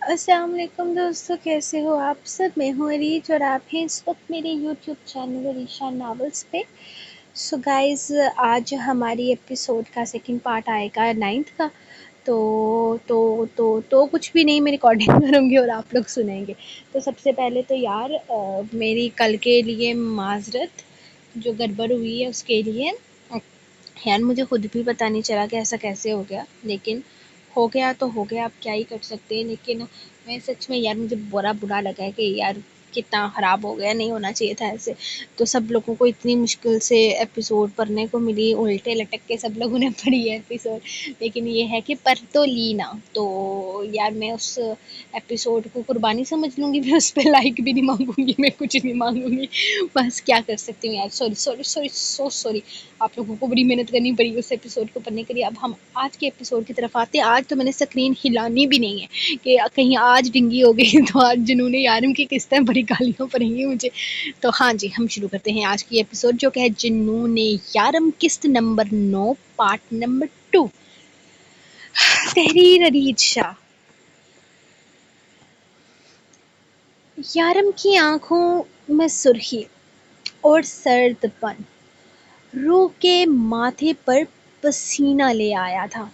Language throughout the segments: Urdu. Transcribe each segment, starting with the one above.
السلام علیکم دوستو، کیسے ہو آپ سب؟ میں ہوں عریج اور آپ ہیں اس وقت میرے یوٹیوب چینل عریشہ ناولس پہ۔ سو گائز، آج ہماری ایپیسوڈ کا سیکنڈ پارٹ آئے گا 9th کا۔ تو کچھ بھی نہیں، میں ریکارڈنگ کروں گی اور آپ لوگ سنیں گے۔ تو سب سے پہلے تو یار میری کل کے لیے معذرت، جو گڑبڑ ہوئی ہے اس کے لیے۔ یار مجھے خود بھی پتہ نہیں چلا کہ ایسا کیسے ہو گیا، لیکن ہو گیا تو ہو گیا، آپ کیا ہی کر سکتے ہیں۔ لیکن میں سچ میں یار مجھے برا لگا ہے کہ یار کتنا خراب ہو گیا، نہیں ہونا چاہیے تھا ایسے۔ تو سب لوگوں کو اتنی مشکل سے ایپیسوڈ پڑھنے کو ملی، الٹے لٹک کے سب لوگوں نے پڑھی ہے ایپیسوڈ، لیکن یہ ہے کہ پڑھ تو لی نا۔ تو یار میں اس ایپیسوڈ کو قربانی سمجھ لوں گی، میں اس پہ لائک بھی نہیں مانگوں گی، میں کچھ نہیں مانگوں گی، بس کیا کر سکتی ہوں یار۔ سوری آپ لوگوں کو بڑی محنت کرنی پڑی اس ایپیسوڈ کو پڑھنے کے لیے۔ اب ہم آج کے ایپیسوڈ کی طرف آتے ہیں۔ آج تو میں نے اسکرین ہلانی بھی نہیں ہے کہ کہیں آج ڈنگی ہو گئی تو آج جنون یارم کی قسطیں بڑی گالیاں پڑیں گی مجھے۔ تو ہاں جی، ہم شروع کرتے ہیں آج کی ایپیسوڈ، جو کہ ہے جنون یارم، قسط نمبر 9، پارٹ نمبر 2۔ تحریر عریج شاہ۔ یارم کی آنکھوں میں سرخی اور سرد پن روح کے ماتھے پر پسینہ لے آیا تھا۔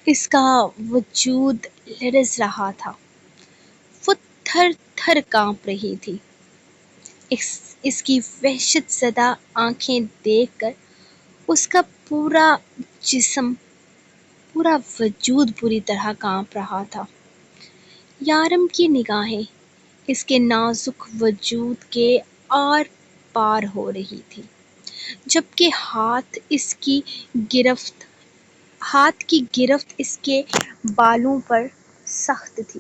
اس کا وجود لرز رہا تھا، وہ تھر تھر کانپ رہی تھی۔ اس کی وحشت زدہ آنکھیں دیکھ کر اس کا پورا جسم، پورا وجود بری طرح کانپ رہا تھا۔ یارم کی نگاہیں اس کے نازک وجود کے آر پار ہو رہی تھی، جبکہ ہاتھ کی گرفت اس کے بالوں پر سخت تھی۔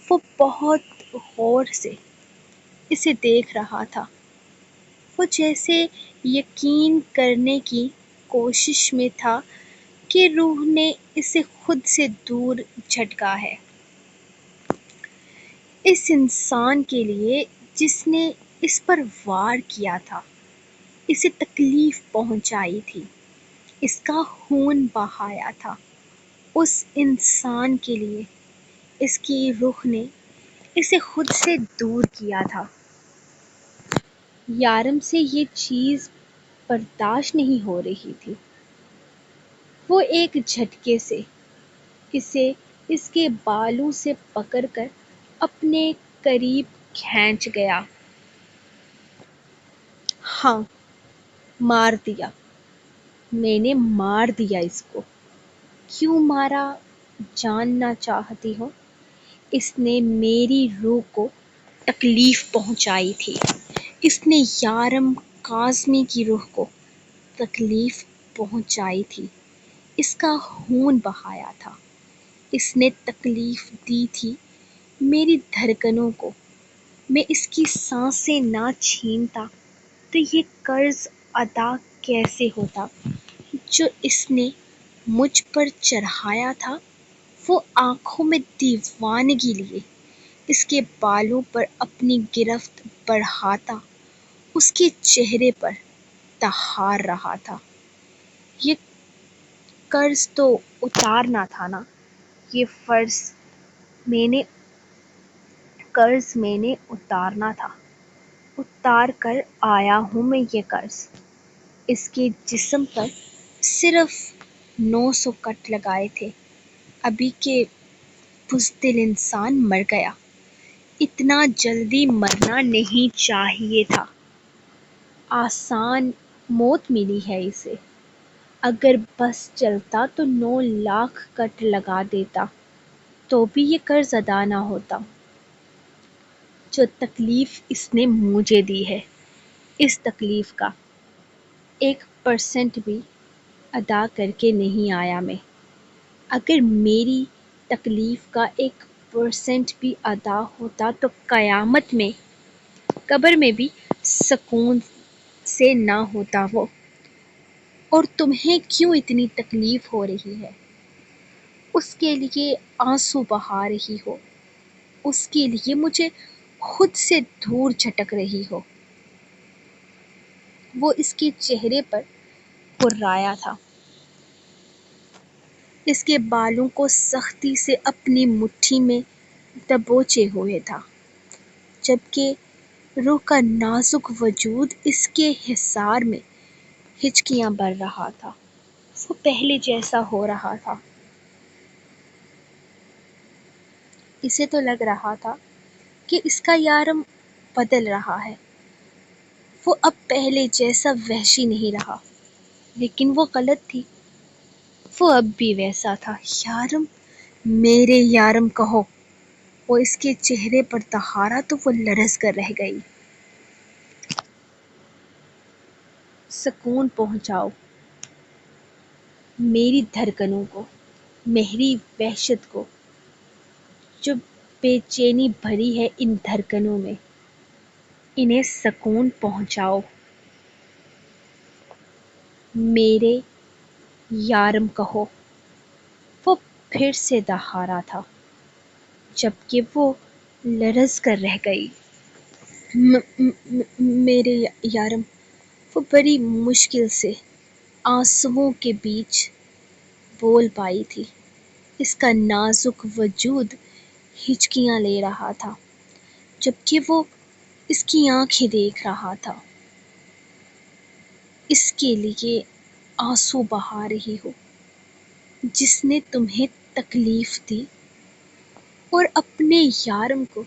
وہ بہت غور سے اسے دیکھ رہا تھا، وہ جیسے یقین کرنے کی کوشش میں تھا کہ روح نے اسے خود سے دور جھٹکا ہے۔ اس انسان کے لیے جس نے اس پر وار کیا تھا، اسے تکلیف پہنچائی تھی، اس کا خون بہایا تھا، اس انسان کے لیے اس کی روح نے اسے خود سے دور کیا تھا۔ یارم سے یہ چیز برداشت نہیں ہو رہی تھی۔ وہ ایک جھٹکے سے اسے اس کے بالوں سے پکڑ کر اپنے قریب کھینچ گیا۔ ہاں، مار دیا، میں نے مار دیا اس کو۔ کیوں مارا جاننا چاہتی ہو؟ اس نے میری روح کو تکلیف پہنچائی تھی، اس نے یارم کاظمی کی روح کو تکلیف پہنچائی تھی، اس کا خون بہایا تھا، اس نے تکلیف دی تھی میری دھڑکنوں کو۔ میں اس کی سانسیں نہ چھینتا تو یہ قرض ادا کیسے ہوتا جو اس نے مجھ پر چڑھایا تھا۔ وہ آنکھوں میں دیوانگی لیے اس کے بالوں پر اپنی گرفت بڑھاتا، اس کے چہرے پر دہار رہا تھا۔ یہ قرض تو اتارنا تھا نا، یہ قرض میں نے اتارنا تھا، اتار کر آیا ہوں میں یہ قرض۔ اس کے جسم پر صرف 900 کٹ لگائے تھے، ابھی کہ بزدل انسان مر گیا۔ اتنا جلدی مرنا نہیں چاہیے تھا، آسان موت ملی ہے اسے۔ اگر بس چلتا تو 9 لاکھ کٹ لگا دیتا تو بھی یہ قرض ادا نہ ہوتا۔ جو تکلیف اس نے مجھے دی ہے، اس تکلیف کا 1% بھی ادا کر کے نہیں آیا میں۔ اگر میری تکلیف کا 1% بھی ادا ہوتا تو قیامت میں قبر میں بھی سکون سے نہ ہوتا وہ۔ اور تمہیں کیوں اتنی تکلیف ہو رہی ہے؟ اس کے لیے آنسو بہا رہی ہو، اس کے لیے مجھے خود سے دور جھٹک رہی ہو۔ وہ اس کے چہرے پر کرایا تھا۔ اس کے بالوں کو سختی سے اپنی مٹھی میں دبوچے ہوئے تھا، جبکہ روح کا نازک وجود اس کے حصار میں ہچکیاں بھر رہا تھا۔ وہ پہلے جیسا ہو رہا تھا۔ اسے تو لگ رہا تھا کہ اس کا یارم بدل رہا ہے، وہ اب پہلے جیسا وحشی نہیں رہا، لیکن وہ غلط تھی، وہ اب بھی ویسا تھا۔ یارم، میرے یارم کہو۔ وہ اس کے چہرے پر دہارا تو وہ لرز کر رہ گئی۔ سکون پہنچاؤ میری دھڑکنوں کو، میری وحشت کو، جو بے چینی بھری ہے ان دھڑکنوں میں، انہیں سکون پہنچاؤ۔ میرے یارم کہو۔ وہ پھر سے دہارا تھا، جبکہ وہ لرز کر رہ گئی۔ میرے یارم، وہ بڑی مشکل سے آنسوؤں کے بیچ بول پائی تھی۔ اس کا نازک وجود ہچکیاں لے رہا تھا، جبکہ وہ اس کی آنکھیں دیکھ رہا تھا۔ اس کے لیے آنسو بہا رہی ہو جس نے تمہیں تکلیف دی، اور اپنے یارم کو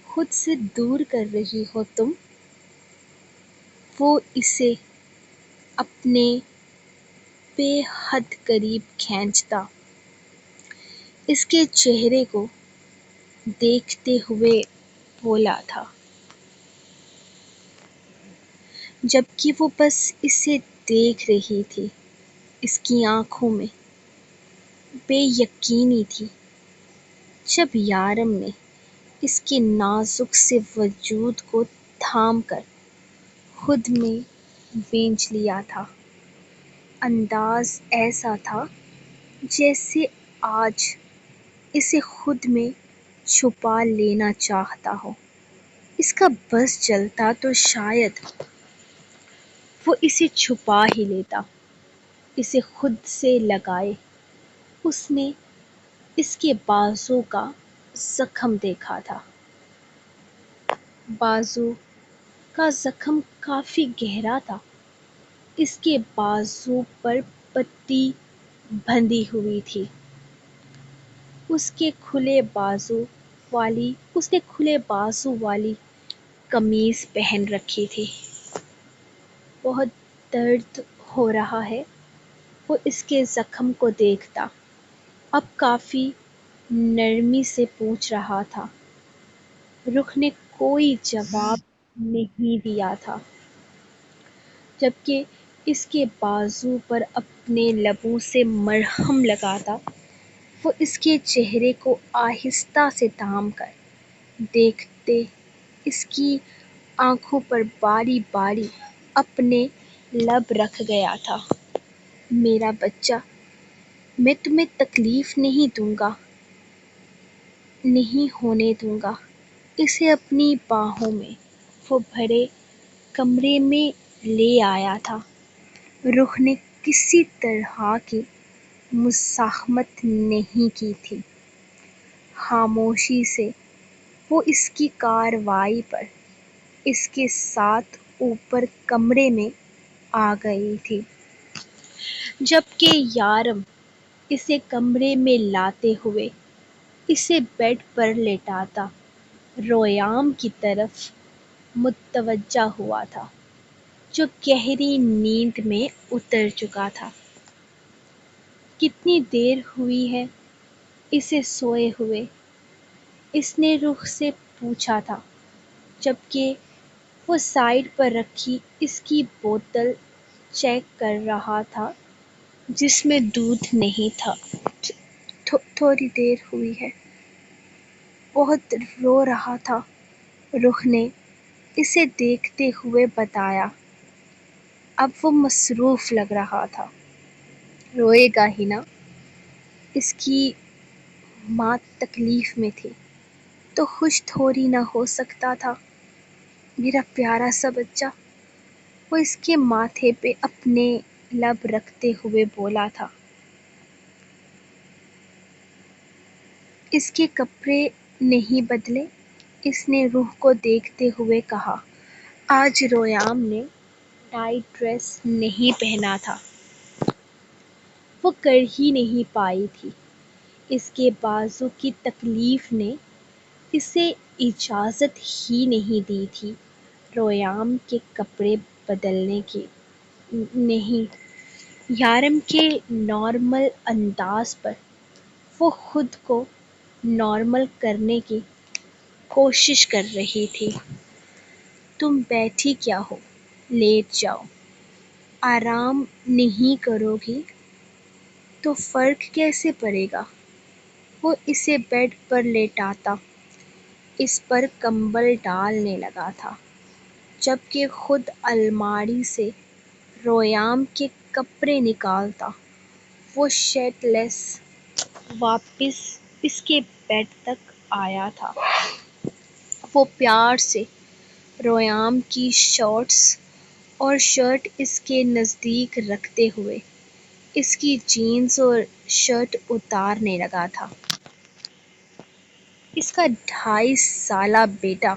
خود سے دور کر رہی ہو تم۔ وہ اسے اپنے بے حد قریب کھینچتا، اس کے چہرے کو دیکھتے ہوئے بولا تھا، جبکہ وہ بس اسے دیکھ رہی تھی۔ اس کی آنکھوں میں بے یقینی تھی۔ جب یارم نے اس کے نازک سے وجود کو تھام کر خود میں وینچ لیا تھا، انداز ایسا تھا جیسے آج اسے خود میں چھپا لینا چاہتا ہو۔ اس کا بس چلتا تو شاید وہ اسے چھپا ہی لیتا، اسے خود سے لگائے۔ اس نے اس کے بازو کا زخم دیکھا تھا۔ بازو کا زخم کافی گہرا تھا۔ اس کے بازو پر پٹی بندھی ہوئی تھی۔ اس نے کھلے بازو والی قمیض پہن رکھی تھی۔ بہت درد ہو رہا ہے؟ وہ اس کے زخم کو دیکھتا اب کافی نرمی سے پوچھ رہا تھا۔ رخ نے کوئی جواب نہیں دیا تھا، جبکہ اس کے بازو پر اپنے لبوں سے مرہم لگاتا۔ وہ اس کے چہرے کو آہستہ سے تھام کر دیکھتے اس کی آنکھوں پر باری باری اپنے لب رکھ گیا تھا۔ میرا بچہ، میں تمہیں تکلیف نہیں دوں گا، نہیں ہونے دوں گا۔ اسے اپنی باہوں میں وہ بھرے کمرے میں لے آیا تھا۔ رخ نے کسی طرح کی مزاحمت نہیں کی تھی۔ خاموشی سے وہ اس کی کارروائی پر اس کے ساتھ اوپر کمرے میں آ گئی تھی، جبکہ یارم اسے کمرے میں لاتے ہوئے اسے بیڈ پر لیٹاتا ریام کی طرف متوجہ ہوا تھا، جو گہری نیند میں اتر چکا تھا۔ کتنی دیر ہوئی ہے اسے سوئے ہوئے؟ اس نے رخ سے پوچھا تھا، جبکہ وہ سائیڈ پر رکھی اس کی بوتل چیک کر رہا تھا جس میں دودھ نہیں تھا۔ تھوڑی دیر ہوئی ہے، بہت رو رہا تھا، رخ نے اسے دیکھتے ہوئے بتایا۔ اب وہ مصروف لگ رہا تھا۔ روئے گا ہی نا، اس کی ماں تکلیف میں تھی تو خوش تھوڑی نہ ہو سکتا تھا۔ میرا پیارا سا بچہ۔ وہ اس کے ماتھے پہ اپنے لب رکھتے ہوئے بولا تھا۔ اس کے کپڑے نہیں بدلے؟ اس نے روح کو دیکھتے ہوئے کہا۔ آج ریام نے نائٹ ڈریس نہیں پہنا تھا۔ وہ کر ہی نہیں پائی تھی۔ اس کے بازو کی تکلیف نے اسے اجازت ہی نہیں دی تھی ریام کے کپڑے بدلنے کی۔ نہیں، یارم کے نارمل انداز پر وہ خود کو نارمل کرنے کی کوشش کر رہی تھی۔ تم بیٹھی کیا ہو؟ لیٹ جاؤ۔ آرام نہیں کرو گی تو فرق کیسے پڑے گا؟ وہ اسے بیڈ پر لیٹاتا، اس پر کمبل ڈالنے لگا تھا، جبکہ خود الماری سے ریام کے کپڑے نکالتا۔ وہ شرٹ لیس واپس اس کے بیڈ تک آیا تھا۔ وہ پیار سے ریام کی شارٹس اور شرٹ اس کے نزدیک رکھتے ہوئے اس کی جینز اور شرٹ اتارنے لگا تھا۔ اس کا 2.5 سالہ بیٹا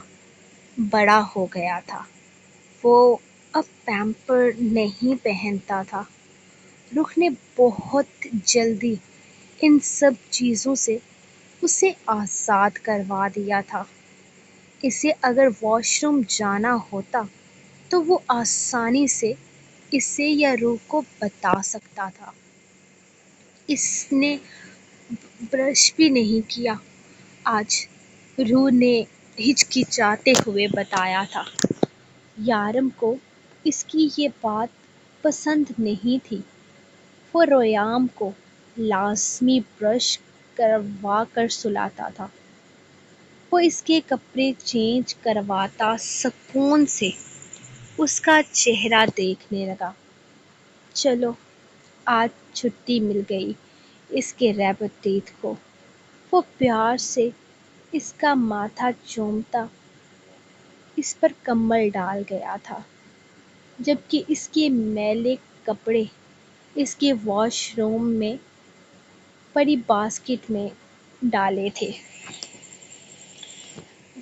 بڑا ہو گیا تھا۔ وہ اب پیمپر نہیں پہنتا تھا۔ روح نے بہت جلدی ان سب چیزوں سے اسے آزاد کروا دیا تھا۔ اسے اگر واش روم جانا ہوتا تو وہ آسانی سے اسے یا روح کو بتا سکتا تھا۔ اس نے برش بھی نہیں کیا آج، روح نے ہچکچاتے ہوئے بتایا تھا۔ یارم کو اس کی یہ بات پسند نہیں تھی۔ وہ ریام کو لازمی برش کروا کر سلاتا تھا۔ وہ اس کے کپڑے چینج کرواتا، سکون سے اس کا چہرہ دیکھنے لگا۔ چلو، آج چھٹی مل گئی اس کے ریبٹ ٹیتھ کو۔ وہ پیار سے اس کا ماتھا چومتا اس پر کمبل ڈال گیا تھا، جبکہ اس کے میلے کپڑے اس کے واش روم میں پڑی باسکٹ میں ڈالے تھے۔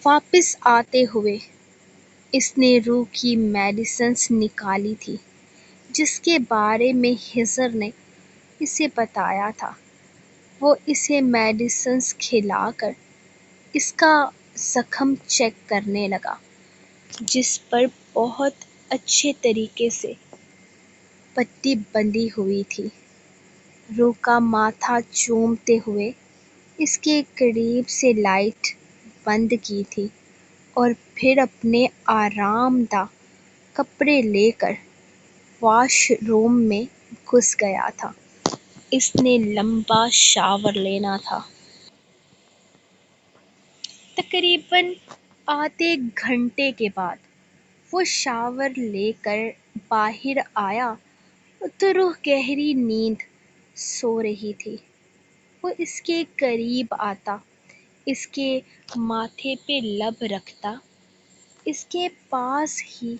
واپس آتے ہوئے اس نے روح کی میڈیسنز نکالی تھی جس کے بارے میں ہزر نے اسے بتایا تھا۔ وہ اسے میڈیسنز کھلا کر اس کا زخم چیک کرنے لگا، جس پر بہت اچھے طریقے سے پٹی بندھی ہوئی تھی۔ روح کا ماتھا چومتے ہوئے اس کے قریب سے لائٹ بند کی تھی اور پھر اپنے آرام دہ کپڑے لے کر واش روم میں گھس گیا تھا۔ اس نے لمبا شاور لینا تھا۔ تقریباً آدھے گھنٹے کے بعد وہ شاور لے کر باہر آیا تو روح گہری نیند سو رہی تھی۔ وہ اس کے قریب آتا، اس کے ماتھے پہ لب رکھتا، اس کے پاس ہی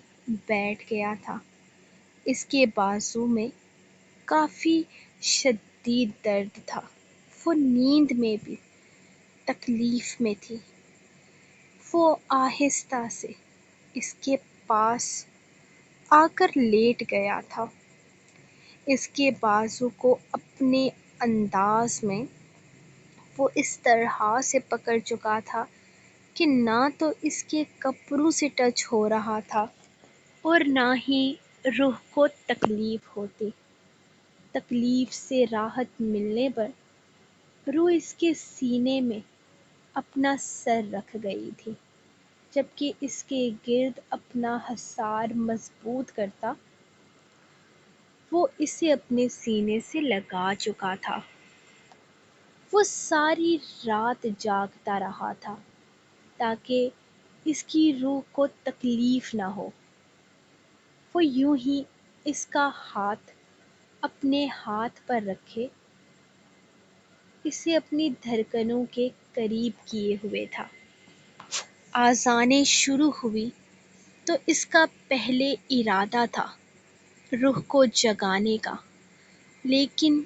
بیٹھ گیا تھا۔ اس کے بازو میں کافی شدید درد تھا۔ وہ نیند میں بھی تکلیف میں تھی۔ وہ آہستہ سے اس کے پاس آ کر لیٹ گیا تھا، اس کے بازو کو اپنے انداز میں وہ اس طرح سے پکڑ چکا تھا کہ نہ تو اس کے کپڑوں سے ٹچ ہو رہا تھا اور نہ ہی روح کو تکلیف ہوتی۔ تکلیف سے راحت ملنے پر روح اس کے سینے میں اپنا سر رکھ گئی تھی، جبکہ اس کے گرد اپنا حصار مضبوط کرتا وہ اسے اپنے سینے سے لگا چکا تھا۔ وہ ساری رات جاگتا رہا تھا تاکہ اس کی روح کو تکلیف نہ ہو۔ وہ یوں ہی اس کا ہاتھ اپنے ہاتھ پر رکھے اسے اپنی دھڑکنوں کے قریب کیے ہوئے تھا۔ اذانیں شروع ہوئی تو اس کا پہلے ارادہ تھا روح کو جگانے کا، لیکن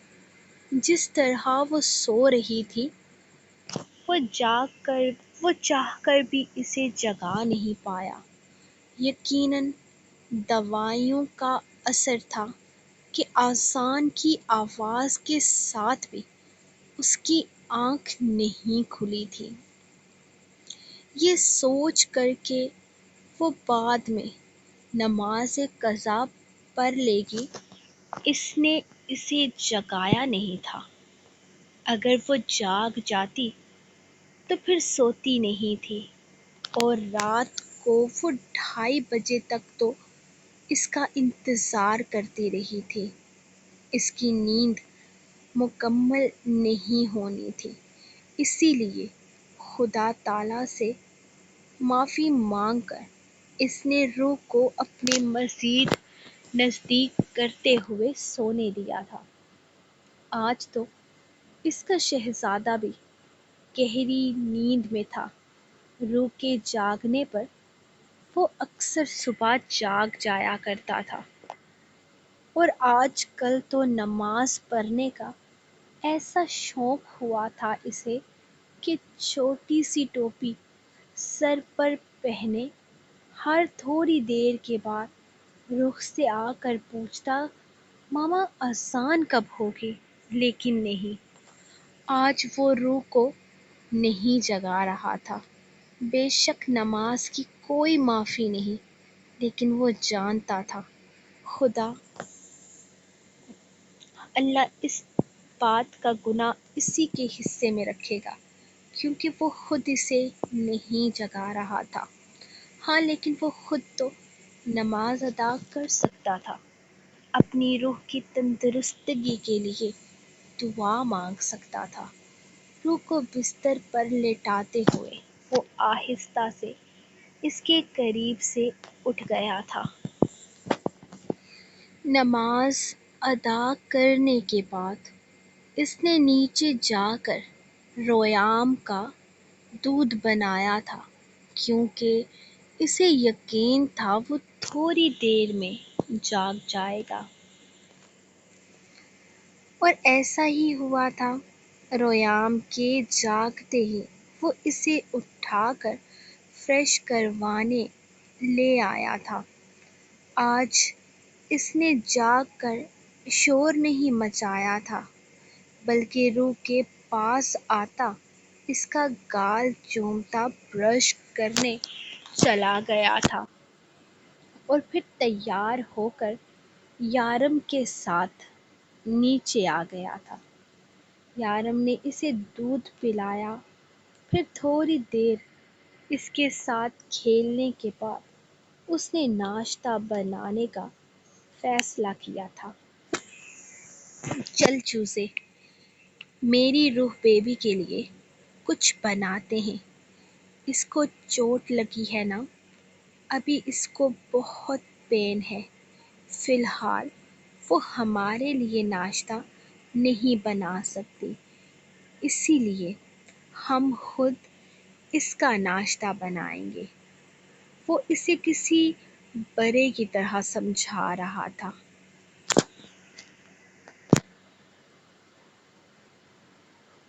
جس طرح وہ سو رہی تھی وہ جاگ کر وہ چاہ کر بھی اسے جگا نہیں پایا۔ یقیناً دوائیوں کا اثر تھا کہ آذان کی آواز کے ساتھ بھی اس کی آنکھ نہیں کھلی تھی۔ یہ سوچ کر کہ وہ بعد میں نماز قضا پڑھ لے گی، اس نے اسے جگایا نہیں تھا۔ اگر وہ جاگ جاتی تو پھر سوتی نہیں تھی، اور رات کو وہ 2:30 بجے تک تو اس کا انتظار کرتی رہی تھی۔ اس کی نیند مکمل نہیں ہونی تھی، اسی لیے خدا تعالی سے معافی مانگ کر اس نے روح کو اپنے مزید نزدیک کرتے ہوئے سونے دیا تھا۔ آج تو اس کا شہزادہ بھی گہری نیند میں تھا۔ روح کے جاگنے پر وہ اکثر صبح جاگ جایا کرتا تھا، اور آج کل تو نماز پڑھنے کا ایسا شوق ہوا تھا اسے کہ چھوٹی سی ٹوپی سر پر پہنے ہر تھوڑی دیر کے بعد رخ سے آ کر پوچھتا، ماما اذان کب ہوگی؟ لیکن نہیں، آج وہ روح کو نہیں جگا رہا تھا۔ بے شک نماز کی کوئی معافی نہیں، لیکن وہ جانتا تھا خدا اللہ اس بات کا گناہ اسی کے حصے میں رکھے گا، کیونکہ وہ خود اسے نہیں جگا رہا تھا۔ ہاں، لیکن وہ خود تو نماز ادا کر سکتا تھا۔ اپنی روح کی تندرستگی کے لیے دعا مانگ سکتا تھا۔ روح کو بستر پر لٹاتے ہوئے وہ آہستہ سے اس کے قریب سے اٹھ گیا تھا۔ نماز ادا کرنے کے بعد اس نے نیچے جا کر رویام کا دودھ بنایا تھا، کیونکہ اسے یقین تھا وہ تھوڑی دیر میں جاگ جائے گا۔ اور ایسا ہی ہوا تھا۔ رویام کے جاگتے ہی وہ اسے اٹھا کر فریش کروانے لے آیا تھا۔ آج اس نے جاگ کر شور نہیں مچایا تھا، بلکہ روح کے پاس آتا اس کا گال چومتا برش کرنے چلا گیا تھا، اور پھر تیار ہو کر یارم کے ساتھ نیچے آ گیا تھا۔ یارم نے اسے دودھ پلایا، پھر تھوڑی دیر اس کے ساتھ کھیلنے کے بعد اس نے ناشتہ بنانے کا فیصلہ کیا تھا۔ چل چوزے، میری روح بیبی کے لیے کچھ بناتے ہیں۔ اس کو چوٹ لگی ہے نا، ابھی اس کو بہت پین ہے۔ فی الحال وہ ہمارے لیے ناشتہ نہیں بنا سکتی، اسی لیے ہم خود اس کا ناشتہ بنائیں گے۔ وہ اسے کسی بڑے کی طرح سمجھا رہا تھا۔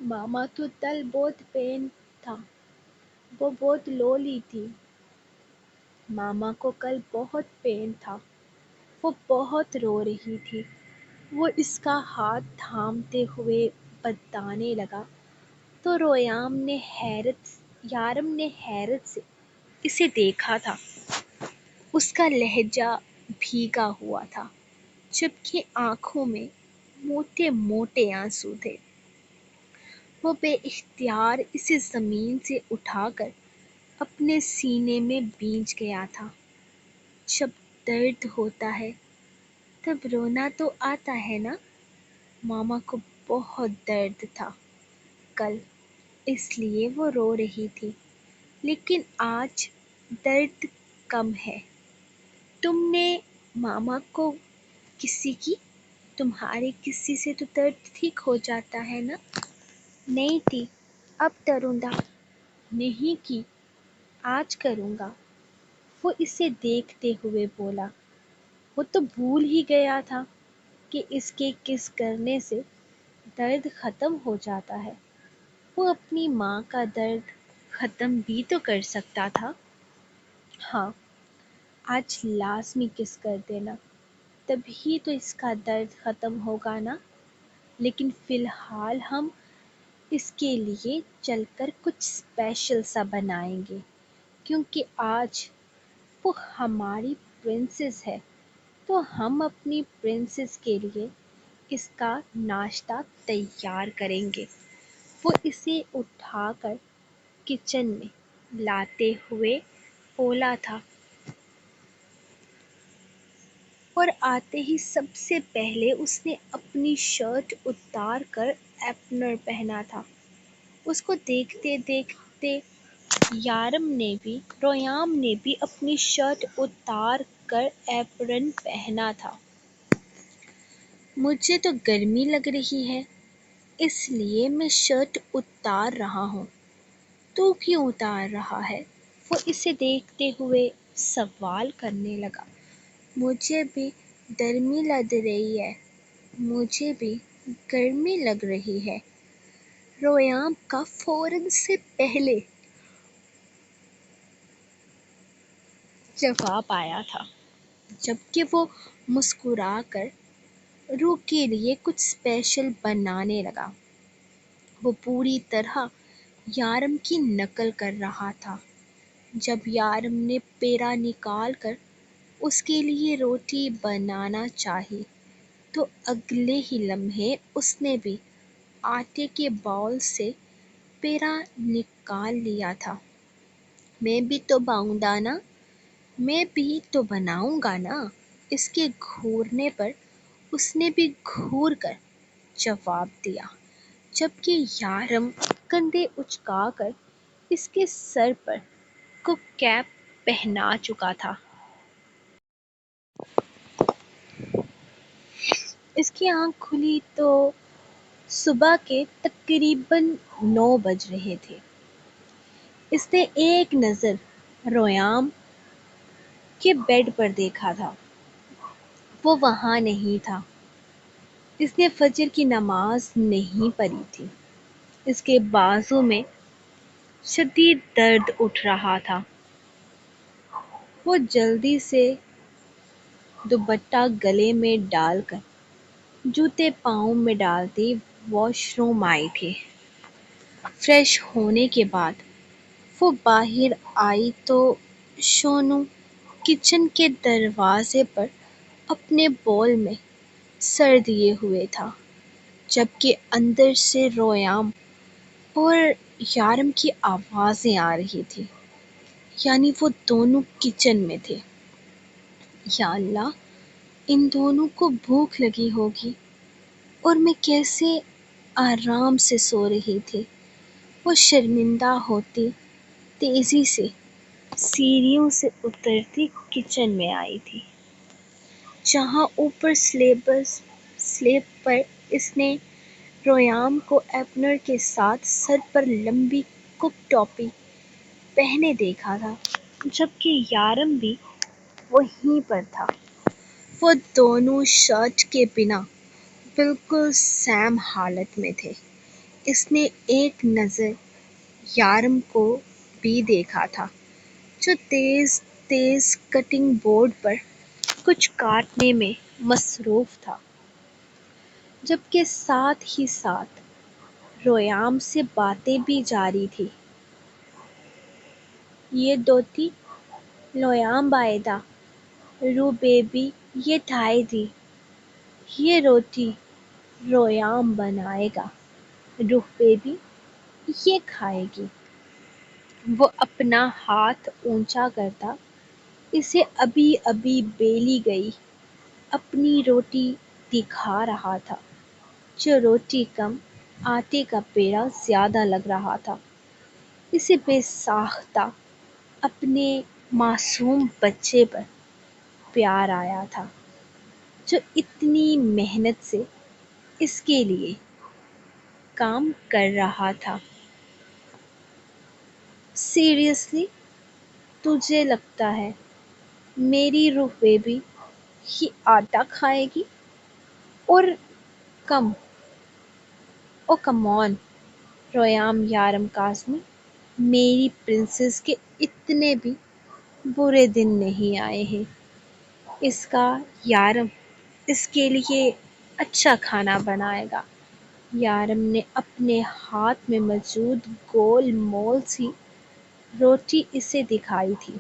ماما تو کل بہت پین تھا، وہ بہت لولی تھی۔ ماما کو کل بہت پین تھا، وہ بہت رو رہی تھی۔ وہ اس کا ہاتھ تھامتے ہوئے بتانے لگا تو یارم نے حیرت سے اسے دیکھا تھا۔ اس کا لہجہ بھیگا ہوا تھا، جبکہ آنکھوں میں موٹے موٹے آنسو تھے۔ وہ بے اختیار اسے زمین سے اٹھا کر اپنے سینے میں بھیج گیا تھا۔ جب درد ہوتا ہے تب رونا تو آتا ہے نا۔ ماما کو بہت درد تھا کل، اس لیے وہ رو رہی تھی، لیکن آج درد کم ہے۔ تم نے ماما کو کسی کی؟ تمہارے کسی سے تو درد ٹھیک ہو جاتا ہے نا؟ نہیں تھی، اب کروں گا۔ نہیں کی، آج کروں گا، وہ اسے دیکھتے ہوئے بولا۔ وہ تو بھول ہی گیا تھا کہ اس کے کس کرنے سے درد ختم ہو جاتا ہے۔ وہ اپنی ماں کا درد ختم بھی تو کر سکتا تھا۔ ہاں، آج لازمی کس کر دینا، تبھی تو اس کا درد ختم ہوگا نا۔ لیکن فی الحال ہم اس کے لیے چل کر کچھ اسپیشل سا بنائیں گے، کیونکہ آج وہ ہماری پرنسس ہے، تو ہم اپنی پرنسس کے لیے اس کا ناشتہ تیار کریں گے۔ وہ اسے اٹھا کر کچن میں لاتے ہوئے بولا تھا، اور آتے ہی سب سے پہلے اس نے اپنی شرٹ اتار کر ایپرن پہنا تھا۔ اس کو دیکھتے دیکھتے رویام نے بھی اپنی شرٹ اتار کر ایپرن پہنا تھا۔ مجھے تو گرمی لگ رہی ہے، اس لیے میں شرٹ اتار رہا ہوں۔ تو کیوں اتار رہا ہے؟ وہ اسے دیکھتے ہوئے سوال کرنے لگا۔ مجھے بھی گرمی لگ رہی ہے، مجھے بھی گرمی لگ رہی ہے، رویام کا فوراً سے پہلے جواب آیا تھا، جبکہ وہ مسکرا کر روح کے لیے کچھ اسپیشل بنانے لگا۔ وہ پوری طرح یارم کی نقل کر رہا تھا۔ جب یارم نے پیڑا نکال کر اس کے لیے روٹی بنانا چاہی تو اگلے ہی لمحے اس نے بھی آٹے کے باؤل سے پیڑا نکال لیا تھا۔ میں بھی تو بناؤں گا نا، اس کے گھورنے پر اس نے بھی گھور کر جواب دیا، جبکہ یارم کندھے اچکا کر اس کے سر پر کک کیپ پہنا چکا تھا۔ اس کی آنکھ کھلی تو صبح کے تقریباً 9 بج رہے تھے۔ اس نے ایک نظر رویام کے بیڈ پر دیکھا تھا، وہ وہاں نہیں تھا۔ اس نے فجر کی نماز نہیں پڑھی تھی۔ اس کے بازو میں شدید درد اٹھ رہا تھا۔ وہ جلدی سے دوپٹہ گلے میں ڈال کر جوتے پاؤں میں ڈالتے واش روم آئی تھی۔ فریش ہونے کے بعد وہ باہر آئی تو شونو کچن کے دروازے پر اپنے بول میں سر دیے ہوئے تھا، جبکہ اندر سے رویام اور یارم کی آوازیں آ رہی تھی، یعنی وہ دونوں کچن میں تھے۔ یا اللہ، ان دونوں کو بھوک لگی ہوگی، اور میں کیسے آرام سے سو رہی تھی۔ وہ شرمندہ ہوتی تیزی سے سیڑھیوں سے اترتی کچن میں آئی تھی، جہاں اوپر سلیب پر اس نے رویام کو ایپرن کے ساتھ سر پر لمبی کک ٹوپی پہنے دیکھا تھا، جبکہ یارم بھی وہیں پر تھا۔ وہ دونوں شرٹ کے بنا بالکل سیم حالت میں تھے۔ اس نے ایک نظر یارم کو بھی دیکھا تھا، جو تیز تیز کٹنگ بورڈ پر کچھ کاٹنے میں مصروف تھا، جبکہ ساتھ ہی ساتھ رویام سے باتیں بھی جاری تھیں۔ یہ دوتی لویام بائیدہ، رو بیبی یہ ٹھائی دی، یہ روٹی رویام بنائے گا، روح بیبی یہ کھائے گی۔ وہ اپنا ہاتھ اونچا کرتا اسے ابھی ابھی بیلی گئی اپنی روٹی دکھا رہا تھا، جو روٹی کم آٹے کا پیڑا زیادہ لگ رہا تھا۔ اسے بے ساختہ اپنے معصوم بچے پر پیار آیا تھا، جو اتنی محنت سے اس کے لیے کام کر رہا تھا۔ سیریسلی، تجھے لگتا ہے میری روح بیبی یہ آٹا کھائے گی؟ اور کم او کم آن رویام یارم کاظمی، میری پرنسس کے اتنے بھی برے دن نہیں آئے ہیں۔ اس کا یارم اس کے لیے اچھا کھانا بنائے گا۔ یارم نے اپنے ہاتھ میں موجود گول مول سی روٹی اسے دکھائی تھی،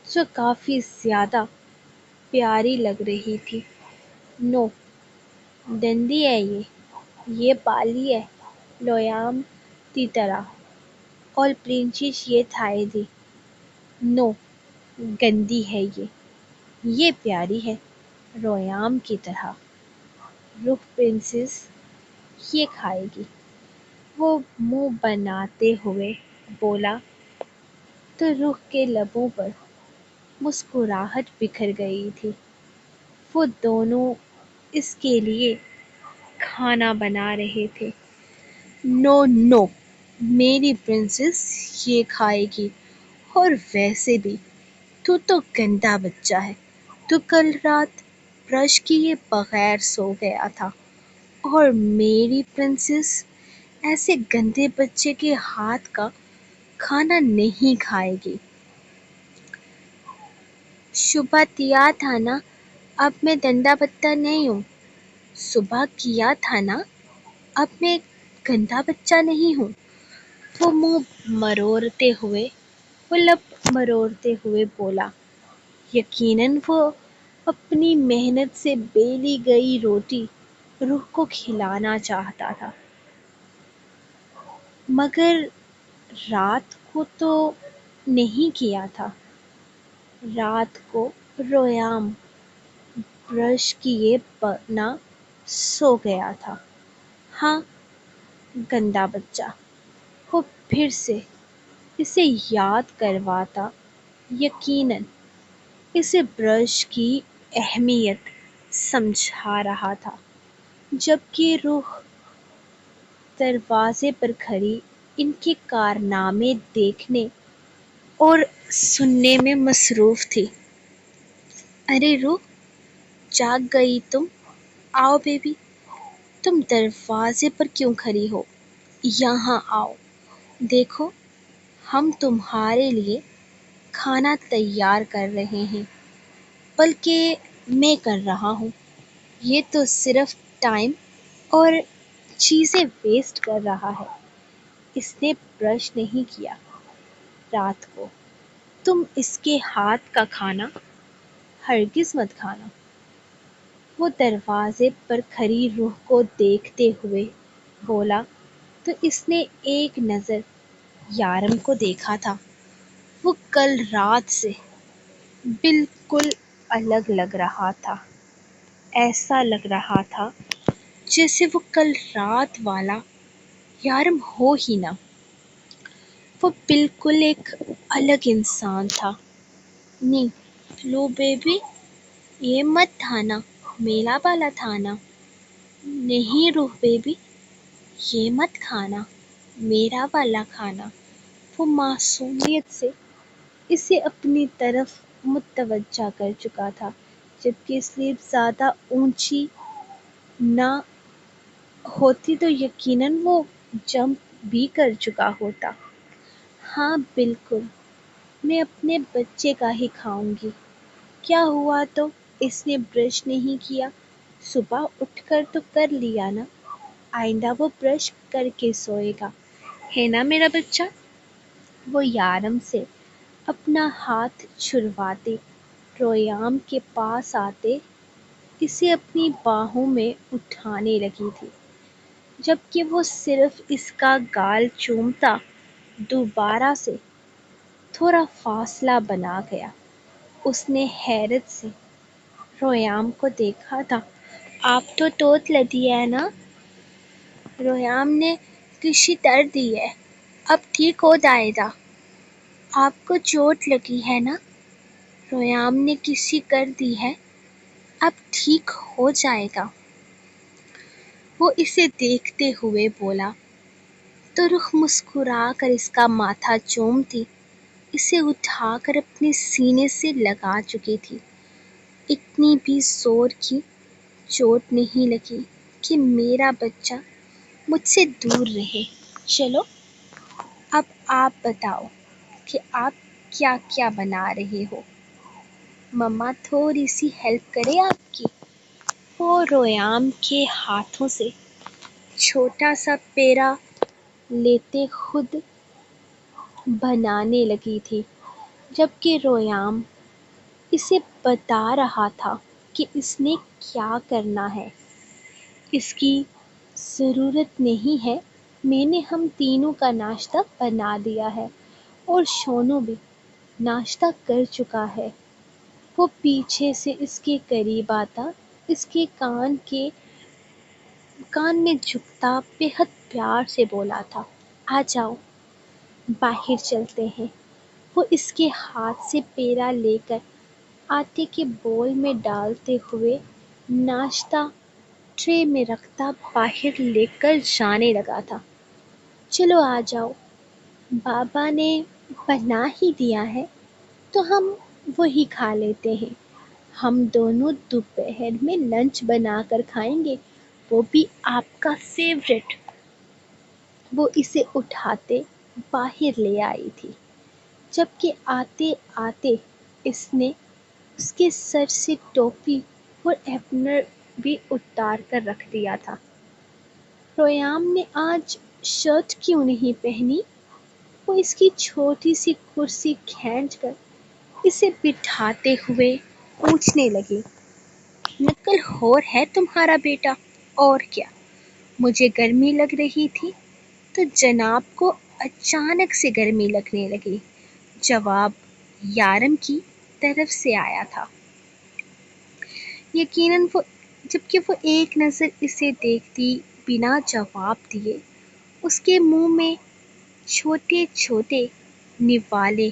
جو کافی زیادہ پیاری لگ رہی تھی۔ نو، گندی ہے یہ بالی ہے لویام کی طرح، اور پرنسس یہ تھائی دی۔ نو، گندی ہے یہ پیاری ہے رویام کی طرح، رخ پرنسس یہ کھائے گی۔ وہ منہ بناتے ہوئے بولا تو رخ کے لبوں پر مسکراہٹ بکھر گئی تھی۔ وہ دونوں اس کے لیے کھانا بنا رہے تھے۔ نو نو، میری پرنسس یہ کھائے گی، اور ویسے بھی تو گندا بچہ ہے۔ تو کل رات برش کیے بغیر سو گیا تھا، اور میری پرنسس ایسے گندے بچے کے ہاتھ کا کھانا نہیں کھائے گی۔ صبح کیا تھا نا، اب میں گندا بچہ نہیں ہوں۔ صبح کیا تھا نا، اب میں گندا بچہ نہیں ہوں۔ وہ لب مروڑتے ہوئے بولا۔ یقیناً وہ اپنی محنت سے بیلی گئی روٹی روح کو کھلانا چاہتا تھا، مگر رات کو تو نہیں کیا تھا۔ رات کو رویام برش کیے بنا سو گیا تھا۔ ہاں، گندا بچہ۔ وہ پھر سے اسے یاد کرواتا، یقیناً اسے برش کی اہمیت سمجھا رہا تھا، جبکہ روح دروازے پر کھڑی ان کے کارنامے دیکھنے اور سننے میں مصروف تھی۔ ارے روح، جاگ گئی تم؟ آؤ بیبی، تم دروازے پر کیوں کھڑی ہو؟ یہاں آؤ، دیکھو ہم تمہارے لیے کھانا تیار کر رہے ہیں، بلکہ میں کر رہا ہوں۔ یہ تو صرف ٹائم اور چیزیں ویسٹ کر رہا ہے۔ اس نے برش نہیں کیا رات کو، تم اس کے ہاتھ کا کھانا ہرگز مت کھانا۔ وہ دروازے پر کھڑی روح کو دیکھتے ہوئے بولا تو اس نے ایک نظر یارم کو دیکھا تھا۔ وہ کل رات سے بالکل الگ لگ رہا تھا۔ ایسا لگ رہا تھا جیسے وہ کل رات والا یارم ہو ہی نہ۔ وہ بالکل ایک الگ انسان تھا۔ نی، لو بیبی، یہ مت کھانا، میرا والا کھانا۔ نہیں روح بیبی، یہ مت کھانا، میرا والا کھانا۔ وہ معصومیت سے اسے اپنی طرف متوجہ کر چکا تھا، جبکہ سلیپ زیادہ اونچی نہ ہوتی تو یقیناً وہ جمپ بھی کر چکا ہوتا۔ ہاں بالکل، میں اپنے بچے کا ہی کھاؤں گی۔ کیا ہوا تو اس نے برش نہیں کیا؟ صبح اٹھ کر تو کر لیا نا، آئندہ وہ برش کر کے سوئے گا، ہے نا میرا بچہ؟ وہ یارم سے اپنا ہاتھ چھڑواتے رویام کے پاس آتے اسے اپنی باہوں میں اٹھانے لگی تھی، جبکہ وہ صرف اس کا گال چومتا دوبارہ سے تھوڑا فاصلہ بنا گیا۔ اس نے حیرت سے رویام کو دیکھا تھا۔ آپ تو چوٹ لگی ہے نا؟ رویام نے کسی طرح دی ہے، اب ٹھیک ہو جائے گا۔ آپ کو چوٹ لگی ہے نا؟ رویام نے کسی کر دی ہے، اب ٹھیک ہو جائے گا۔ وہ اسے دیکھتے ہوئے بولا تو رخ مسکرا کر اس کا ماتھا چومتی اسے اٹھا کر اپنے سینے سے لگا چکی تھی۔ اتنی بھی زور کی چوٹ نہیں لگی کہ میرا بچہ مجھ سے دور رہے۔ چلو اب آپ بتاؤ کہ آپ کیا کیا بنا رہے ہو؟ مما تھوڑی سی ہیلپ کرے آپ کی؟ وہ ریام کے ہاتھوں سے چھوٹا سا پیڑا لیتے خود بنانے لگی تھی، جبکہ ریام اسے بتا رہا تھا کہ اس نے کیا کرنا ہے۔ اس کی ضرورت نہیں ہے، میں نے ہم تینوں کا ناشتہ بنا دیا ہے اور شونو بھی ناشتہ کر چکا ہے۔ وہ پیچھے سے اس کے قریب آتا، اس کے کان میں جھکتا بہت پیار سے بولا تھا، آ جاؤ باہر چلتے ہیں۔ وہ اس کے ہاتھ سے پیڑا لے کر آٹے کے بول میں ڈالتے ہوئے ناشتہ ٹرے میں رکھتا باہر لے کر جانے لگا تھا۔ چلو آ جاؤ، بابا نے بنا ہی دیا ہے تو ہم وہی کھا لیتے ہیں۔ ہم دونوں دوپہر میں لنچ بنا کر کھائیں گے، وہ بھی آپ کا فیورٹ۔ وہ اسے اٹھاتے باہر لے آئی تھی، جبکہ آتے آتے اس نے اس کے سر سے ٹوپی اور اپرن بھی اتار کر رکھ دیا تھا۔ ریام نے آج شرٹ کیوں نہیں پہنی؟ وہ اس کی چھوٹی سی کرسی کھینچ کر اسے بٹھاتے ہوئے پوچھنے لگی، نقل ہور ہے تمہارا بیٹا؟ اور کیا، مجھے گرمی لگ رہی تھی تو جناب کو اچانک سے گرمی لگنے لگی۔ جواب یارم کی طرف سے آیا تھا، یقیناً جبکہ وہ ایک نظر اسے دیکھتی بنا جواب دیے اس کے منہ میں چھوٹے چھوٹے نوالے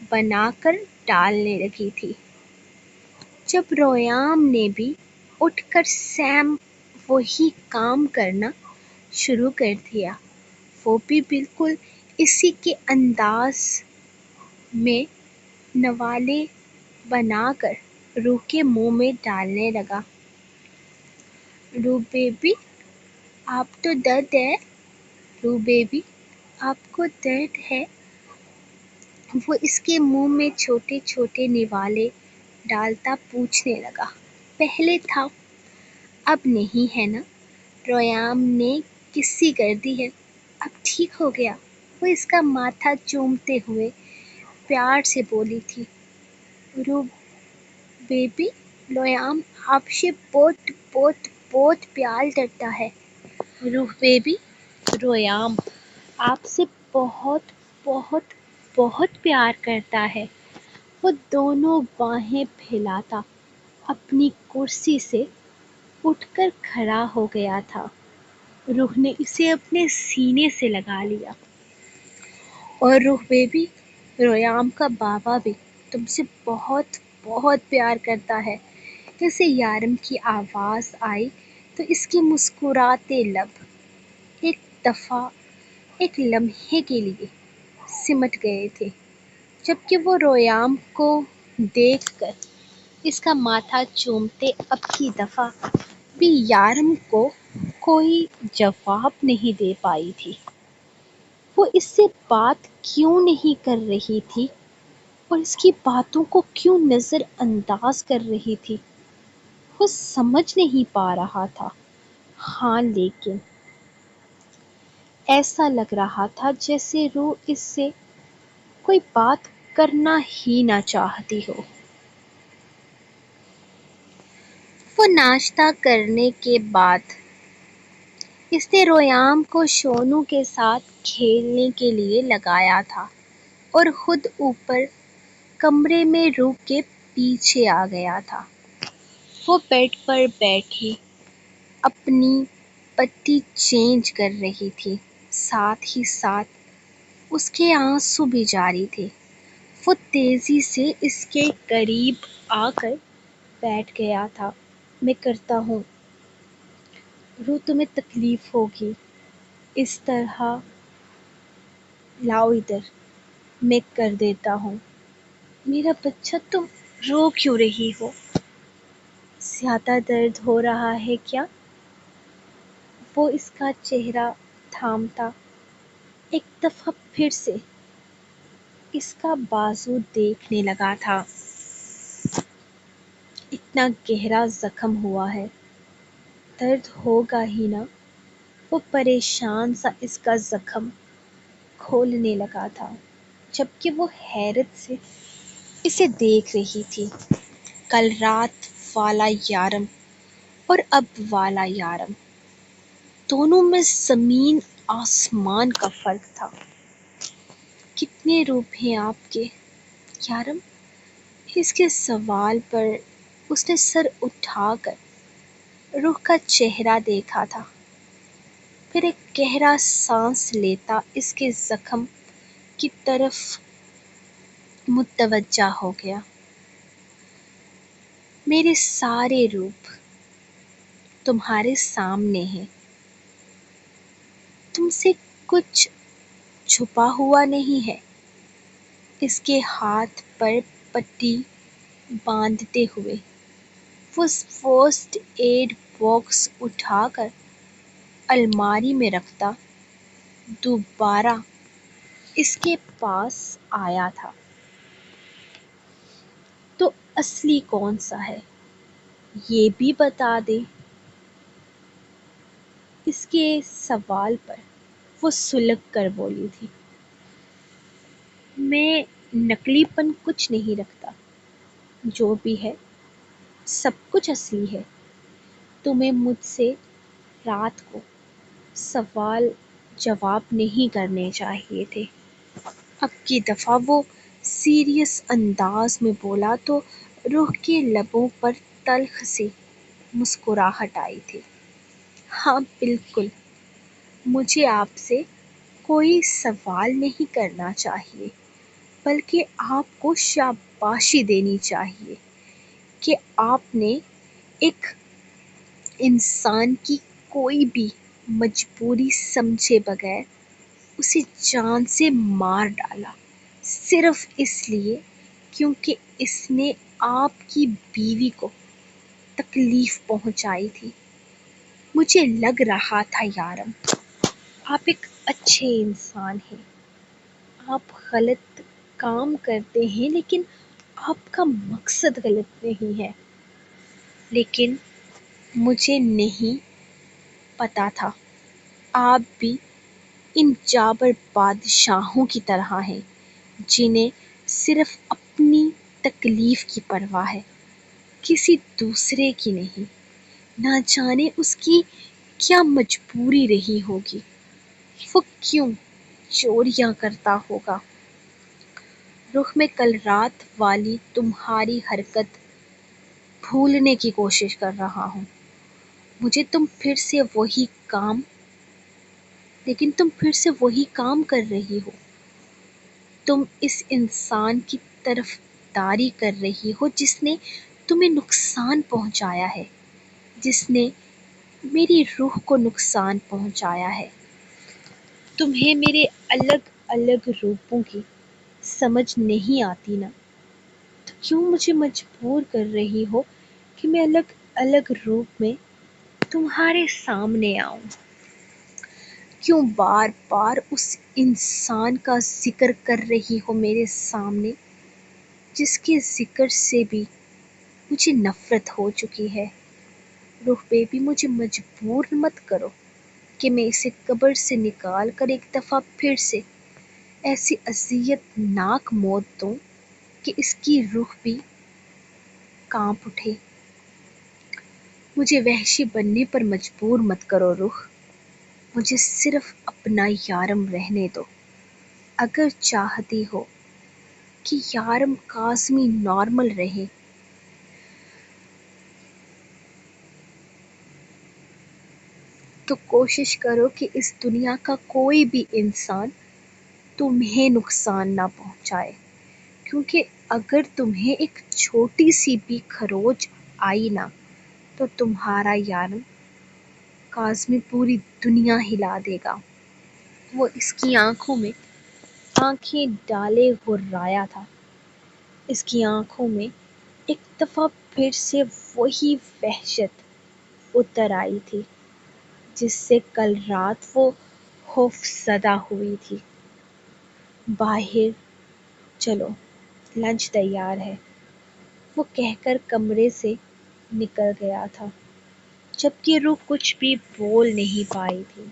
بنا کر ڈالنے لگی تھی۔ جب ریام نے بھی اٹھ کر سیم وہی کام کرنا شروع کر دیا، وہ بھی بالکل اسی کے انداز میں نوالے بنا کر روح کے منہ میں ڈالنے لگا۔ روح بیبی آپ تو درد ہے، روح بیبی آپ کو درد ہے؟ وہ اس کے منہ میں چھوٹے چھوٹے نوالے ڈالتا پوچھنے لگا۔ پہلے تھا، اب نہیں ہے نا؟ ریام نے کسی کر دی ہے، اب ٹھیک ہو گیا۔ وہ اس کا ماتھا چومتے ہوئے پیار سے بولی تھی، روح بیبی ریام آپ سے بہت بہت بہت پیار کرتا ہے۔ روح بیبی ریام آپ سے بہت بہت بہت پیار کرتا ہے۔ وہ دونوں باہیں پھیلاتا اپنی کرسی سے اٹھ کر کھڑا ہو گیا تھا۔ روح نے اسے اپنے سینے سے لگا لیا۔ اور روح بیبی ریام کا بابا بھی تم سے بہت بہت پیار کرتا ہے۔ جیسے یارم کی آواز آئی تو اس کے مسکراتے لب ایک دفعہ ایک لمحے کے لیے سمٹ گئے تھے، جبکہ وہ ریام کو دیکھ کر اس کا ماتھا چومتے اب کی دفعہ بھی یارم کو کوئی جواب نہیں دے پائی تھی۔ وہ اس سے بات کیوں نہیں کر رہی تھی اور اس کی باتوں کو کیوں نظر انداز کر رہی تھی، وہ سمجھ نہیں پا رہا تھا۔ ہاں لیکن ایسا لگ رہا تھا جیسے روح اس سے کوئی بات کرنا ہی نہ چاہتی ہو۔ وہ ناشتہ کرنے کے بعد اس نے ریام کو شونو کے ساتھ کھیلنے کے لیے لگایا تھا اور خود اوپر کمرے میں روح کے پیچھے آ گیا تھا۔ وہ بیڈ پر بیٹھی اپنی پٹی چینج کر رہی تھی، ساتھ ہی ساتھ اس کے آنسو بھی جاری تھے۔ وہ تیزی سے اس کے قریب آ کر بیٹھ گیا تھا۔ میں کرتا ہوں، روح تمہیں تکلیف ہوگی، اس طرح لاؤ ادھر، میں کر دیتا ہوں۔ میرا بچہ تم رو کیوں رہی ہو؟ زیادہ درد ہو رہا ہے کیا؟ وہ اس کا چہرہ تھامتا، ایک دفعہ پھر سے اس کا بازو دیکھنے لگا تھا۔ اتنا گہرا زخم ہوا ہے، درد ہوگا ہی نا۔ وہ پریشان سا اس کا زخم کھولنے لگا تھا، جبکہ وہ حیرت سے اسے دیکھ رہی تھی۔ کل رات والا یارم اور اب والا یارم، دونوں میں زمین آسمان کا فرق تھا۔ کتنے روپ ہیں آپ کے یارم؟ اس کے سوال پر اس نے سر اٹھا کر روح کا چہرہ دیکھا تھا، پھر ایک گہرا سانس لیتا اس کے زخم کی طرف متوجہ ہو گیا۔ میرے سارے روپ تمہارے سامنے ہیں، تم سے کچھ چھپا ہوا نہیں ہے۔ اس کے ہاتھ پر پٹی باندھتے ہوئے وہ فرسٹ ایڈ باکس اٹھا کر الماری میں رکھتا دوبارہ اس کے پاس آیا تھا۔ تو اصلی کون سا ہے یہ بھی بتا دے۔ اس کے سوال پر وہ سلگ کر بولی تھی، میں نقلی پن کچھ نہیں رکھتا، جو بھی ہے سب کچھ اصلی ہے۔ تمہیں مجھ سے رات کو سوال جواب نہیں کرنے چاہیے تھے۔ اب کی دفعہ وہ سیریس انداز میں بولا تو روح کے لبوں پر تلخ سی مسکراہٹ آئی تھی۔ ہاں بالکل، مجھے آپ سے کوئی سوال نہیں کرنا چاہیے، بلکہ آپ کو شاباشی دینی چاہیے کہ آپ نے ایک انسان کی کوئی بھی مجبوری سمجھے بغیر اسے جان سے مار ڈالا، صرف اس لیے کیونکہ اس نے آپ کی بیوی کو تکلیف پہنچائی تھی۔ مجھے لگ رہا تھا یارم، آپ ایک اچھے انسان ہیں، آپ غلط کام کرتے ہیں لیکن آپ کا مقصد غلط نہیں ہے۔ لیکن مجھے نہیں پتا تھا آپ بھی ان جابر بادشاہوں کی طرح ہیں جنہیں صرف اپنی تکلیف کی پرواہ ہے، کسی دوسرے کی نہیں۔ نہ جانے اس کی کیا مجبوری رہی ہوگی، وہ کیوں چوریاں کرتا ہوگا۔ رخ میں کل رات والی تمہاری حرکت بھولنے کی کوشش کر رہا ہوں۔ مجھے تم پھر سے وہی کام کر رہی ہو۔ تم اس انسان کی طرفداری کر رہی ہو جس نے تمہیں نقصان پہنچایا ہے، جس نے میری روح کو نقصان پہنچایا ہے۔ تمہیں میرے الگ الگ روپوں کی سمجھ نہیں آتی نا، تو کیوں مجھے مجبور کر رہی ہو کہ میں الگ الگ روپ میں تمہارے سامنے آؤں؟ کیوں بار بار اس انسان کا ذکر کر رہی ہو میرے سامنے جس کے ذکر سے بھی مجھے نفرت ہو چکی ہے؟ روح بیبی، مجھے مجبور مت کرو کہ میں اسے قبر سے نکال کر ایک دفعہ پھر سے ایسی اذیت ناک موت دوں کہ اس کی روح بھی کانپ اٹھے۔ مجھے وحشی بننے پر مجبور مت کرو روح، مجھے صرف اپنا یارم رہنے دو۔ اگر چاہتی ہو کہ یارم کاظمی نارمل رہے تو کوشش کرو کہ اس دنیا کا کوئی بھی انسان تمہیں نقصان نہ پہنچائے، کیونکہ اگر تمہیں ایک چھوٹی سی بھی خروچ آئی نا تو تمہارا یارم کاظمی پوری دنیا ہلا دے گا۔ وہ اس کی آنکھوں میں آنکھیں ڈالے غرایا تھا۔ اس کی آنکھوں میں ایک دفعہ پھر سے وہی وحشت اتر آئی تھی جس سے کل رات وہ خوف زدہ ہوئی تھی۔ باہر چلو، لنچ تیار ہے، وہ کہہ کر کمرے سے نکل گیا تھا جبکہ روح کچھ بھی بول نہیں پائی تھی۔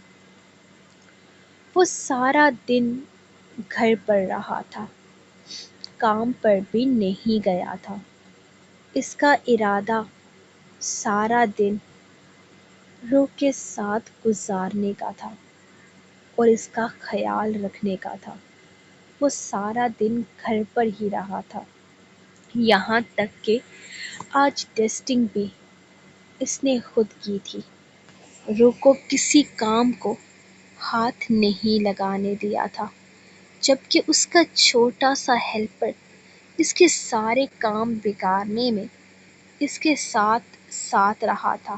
وہ سارا دن گھر پر رہا تھا، کام پر بھی نہیں گیا تھا۔ اس کا ارادہ سارا دن روح کے ساتھ گزارنے کا تھا اور اس کا خیال رکھنے کا تھا۔ وہ سارا دن گھر پر ہی رہا تھا، یہاں تک کہ آج ڈسٹنگ بھی اس نے خود کی تھی۔ روح کو کسی کام کو ہاتھ نہیں لگانے دیا تھا جبکہ اس کا چھوٹا سا ہیلپر اس کے سارے کام بگاڑنے میں اس کے ساتھ ساتھ رہا تھا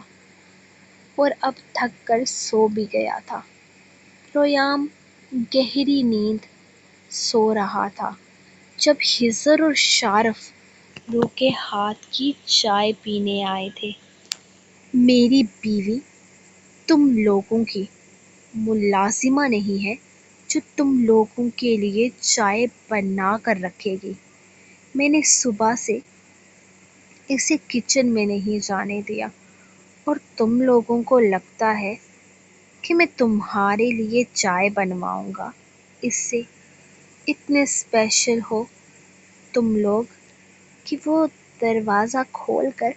اور اب تھک کر سو بھی گیا تھا۔ ریام گہری نیند سو رہا تھا جب خضر اور شارف روح کے ہاتھ کی چائے پینے آئے تھے۔ میری بیوی تم لوگوں کی ملازمہ نہیں ہے جو تم لوگوں کے لیے چائے بنا کر رکھے گی۔ میں نے صبح سے اسے کچن میں نہیں جانے دیا اور تم لوگوں کو لگتا ہے کہ میں تمہارے لیے چائے بنواؤں گا، اس سے اتنے اسپیشل ہو تم لوگ کہ وہ دروازہ کھول کر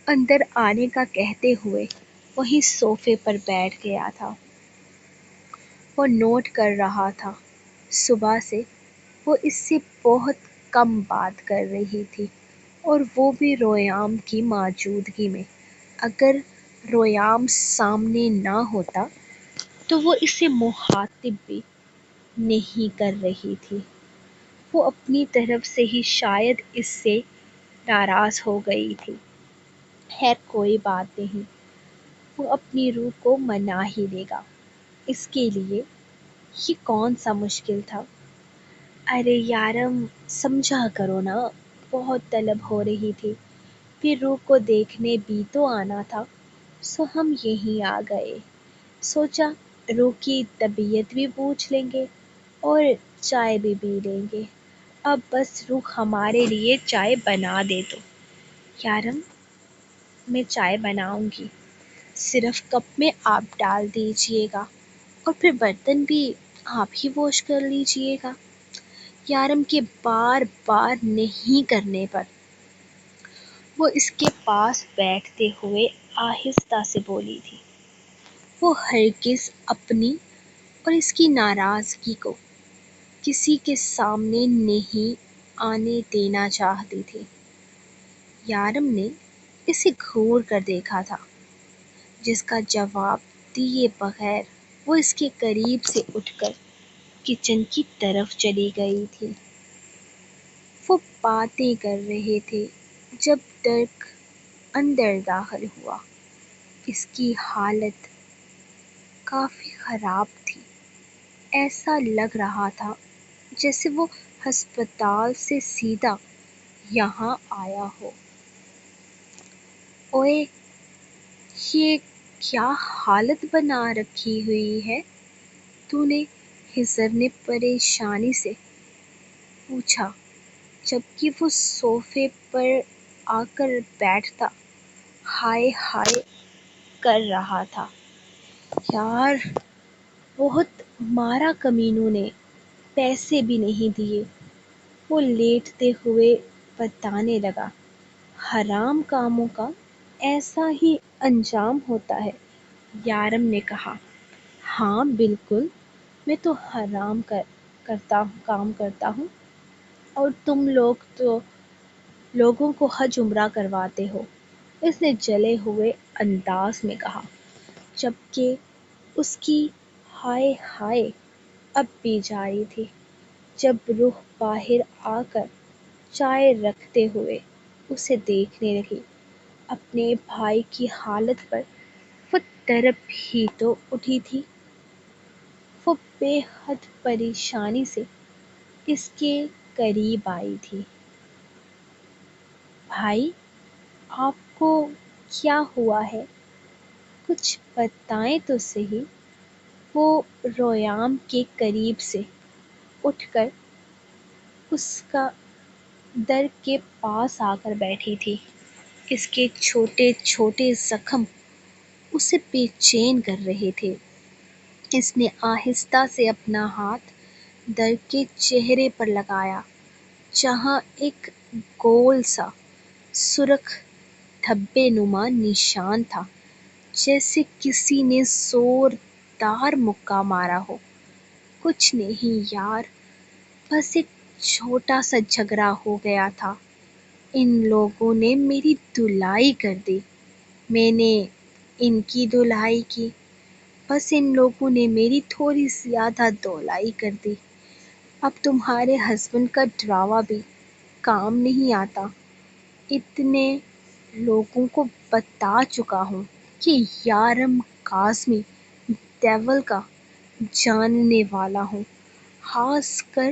اندر آنے کا کہتے ہوئے وہیں صوفے پر بیٹھ گیا تھا۔ وہ نوٹ کر رہا تھا صبح سے وہ اس سے بہت کم بات کر رہی تھی اور وہ بھی ریام کی موجودگی میں۔ اگر ریام سامنے نہ ہوتا تو وہ اسے مخاطب بھی نہیں کر رہی تھی۔ وہ اپنی طرف سے ہی شاید اس سے ناراض ہو گئی تھی۔ خیر کوئی بات نہیں، وہ اپنی روح کو منا ہی لے گا، اس کے لیے یہ کون سا مشکل تھا۔ ارے یارم سمجھا کرو نا، بہت طلب ہو رہی تھی، پھر روح کو دیکھنے بھی تو آنا تھا، سو ہم یہیں آ گئے۔ سوچا روح کی طبیعت بھی پوچھ لیں گے اور چائے بھی پی لیں گے۔ اب بس روح ہمارے لیے چائے بنا دے تو۔ یارم میں چائے بناؤں گی، صرف کپ میں آپ ڈال دیجیے گا اور پھر برتن بھی آپ ہی واش کر لیجیے گا۔ یارم کے بار بار نہیں کرنے پر وہ اس کے پاس بیٹھتے ہوئے آہستہ سے بولی تھی۔ وہ ہرگز اپنی اور اس کی ناراضگی کو کسی کے سامنے نہیں آنے دینا چاہتی تھی۔ یارم نے اسے گھور کر دیکھا تھا، جس کا جواب دیے بغیر وہ اس کے قریب سے اٹھ کر کچن کی طرف چلی گئی تھی۔ وہ باتیں کر رہے تھے جب ڈرک اندر داخل ہوا۔ اس کی حالت کافی خراب تھی، ایسا لگ رہا تھا جیسے وہ ہسپتال سے سیدھا یہاں آیا ہو۔ اوئے یہ کیا حالت بنا رکھی ہوئی ہے تو نے؟ خضر نے پریشانی سے پوچھا جبکہ وہ صوفے پر آ کر بیٹھتا ہائے ہائے کر رہا تھا۔ یار بہت مارا کمینوں نے، پیسے بھی نہیں دیے، وہ لیٹتے ہوئے بتانے لگا۔ حرام کاموں کا ایسا ہی انجام ہوتا ہے، یارم نے کہا۔ ہاں بالکل، میں تو حرام کام کرتا ہوں اور تم لوگ تو لوگوں کو حج عمرہ کرواتے ہو، اس نے جلے ہوئے انداز میں کہا، جبکہ اس کی ہائے ہائے اب بھی جاری تھی۔ جب روح باہر آ کر چائے رکھتے ہوئے اسے دیکھنے لگی، اپنے بھائی کی حالت پر وہ تڑپ ہی تو اٹھی تھی۔ وہ بے حد پریشانی سے اس کے قریب آئی تھی۔ بھائی آپ کو کیا ہوا ہے؟ کچھ بتائیں تو صحیح۔ وہ رویام کے قریب سے اٹھ کر اس کا در کے پاس آ کر بیٹھی تھی۔ اس کے چھوٹے چھوٹے زخم اسے بے چین کر رہے تھے۔ اس نے آہستہ سے اپنا ہاتھ در کے چہرے پر لگایا، جہاں ایک گول سا سرخ دھبے نما نشان تھا، جیسے کسی نے زوردار مکہ مارا ہو۔ کچھ نہیں یار، بس ایک چھوٹا سا جھگڑا ہو گیا تھا۔ ان لوگوں نے میری دھلائی کر دی، میں نے ان کی دھلائی کی، بس ان لوگوں نے میری تھوڑی زیادہ دھلائی کر دی۔ اب تمہارے ہسبینڈ کا ڈراوا بھی کام نہیں آتا۔ اتنے لوگوں کو بتا چکا ہوں کہ یارم کاظمی دیول کا جاننے والا ہوں، خاص کر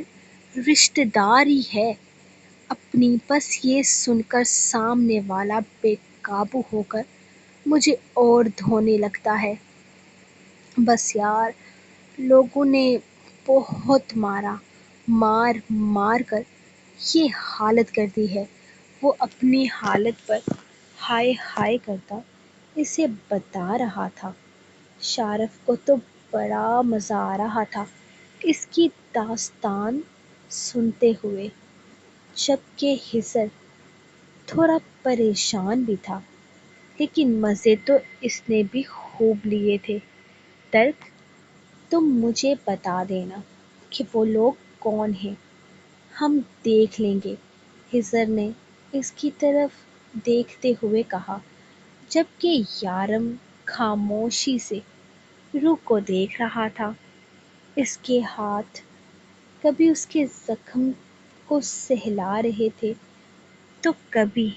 رشتہ دار ہی ہے اپنی۔ بس یہ سن کر سامنے والا بے قابو ہو کر مجھے اور دھونے لگتا ہے۔ بس یار، لوگوں نے بہت مارا، مار مار کر یہ حالت کر دی ہے۔ وہ اپنی حالت پر ہائے ہائے کرتا اسے بتا رہا تھا۔ شارف کو تو بڑا مزہ آ رہا تھا اس کی داستان سنتے ہوئے، جبکہ خضر تھوڑا پریشان بھی تھا، لیکن مزے تو اس نے بھی خوب لیے تھے۔ ترک، تم مجھے بتا دینا کہ وہ لوگ کون ہیں، ہم دیکھ لیں گے، خضر نے اس کی طرف دیکھتے ہوئے کہا، جبکہ یارم خاموشی سے روح کو دیکھ رہا تھا۔ اس کے ہاتھ کبھی اس کے زخم کو سہلا رہے تھے تو کبھی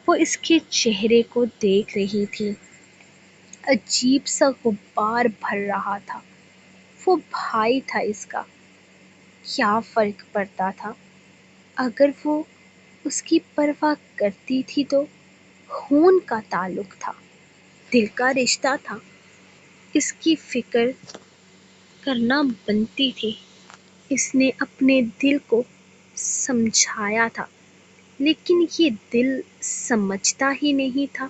وہ اس کے چہرے کو دیکھ رہی تھی۔ عجیب سا غبار بھر رہا تھا۔ وہ بھائی تھا اس کا، کیا فرق پڑتا تھا؟ اگر وہ اس کی پرواہ کرتی تھی تو خون کا تعلق تھا، دل کا رشتہ تھا، اس کی فکر کرنا بنتی تھی۔ اس نے اپنے دل کو سمجھایا تھا، لیکن یہ دل سمجھتا ہی نہیں تھا۔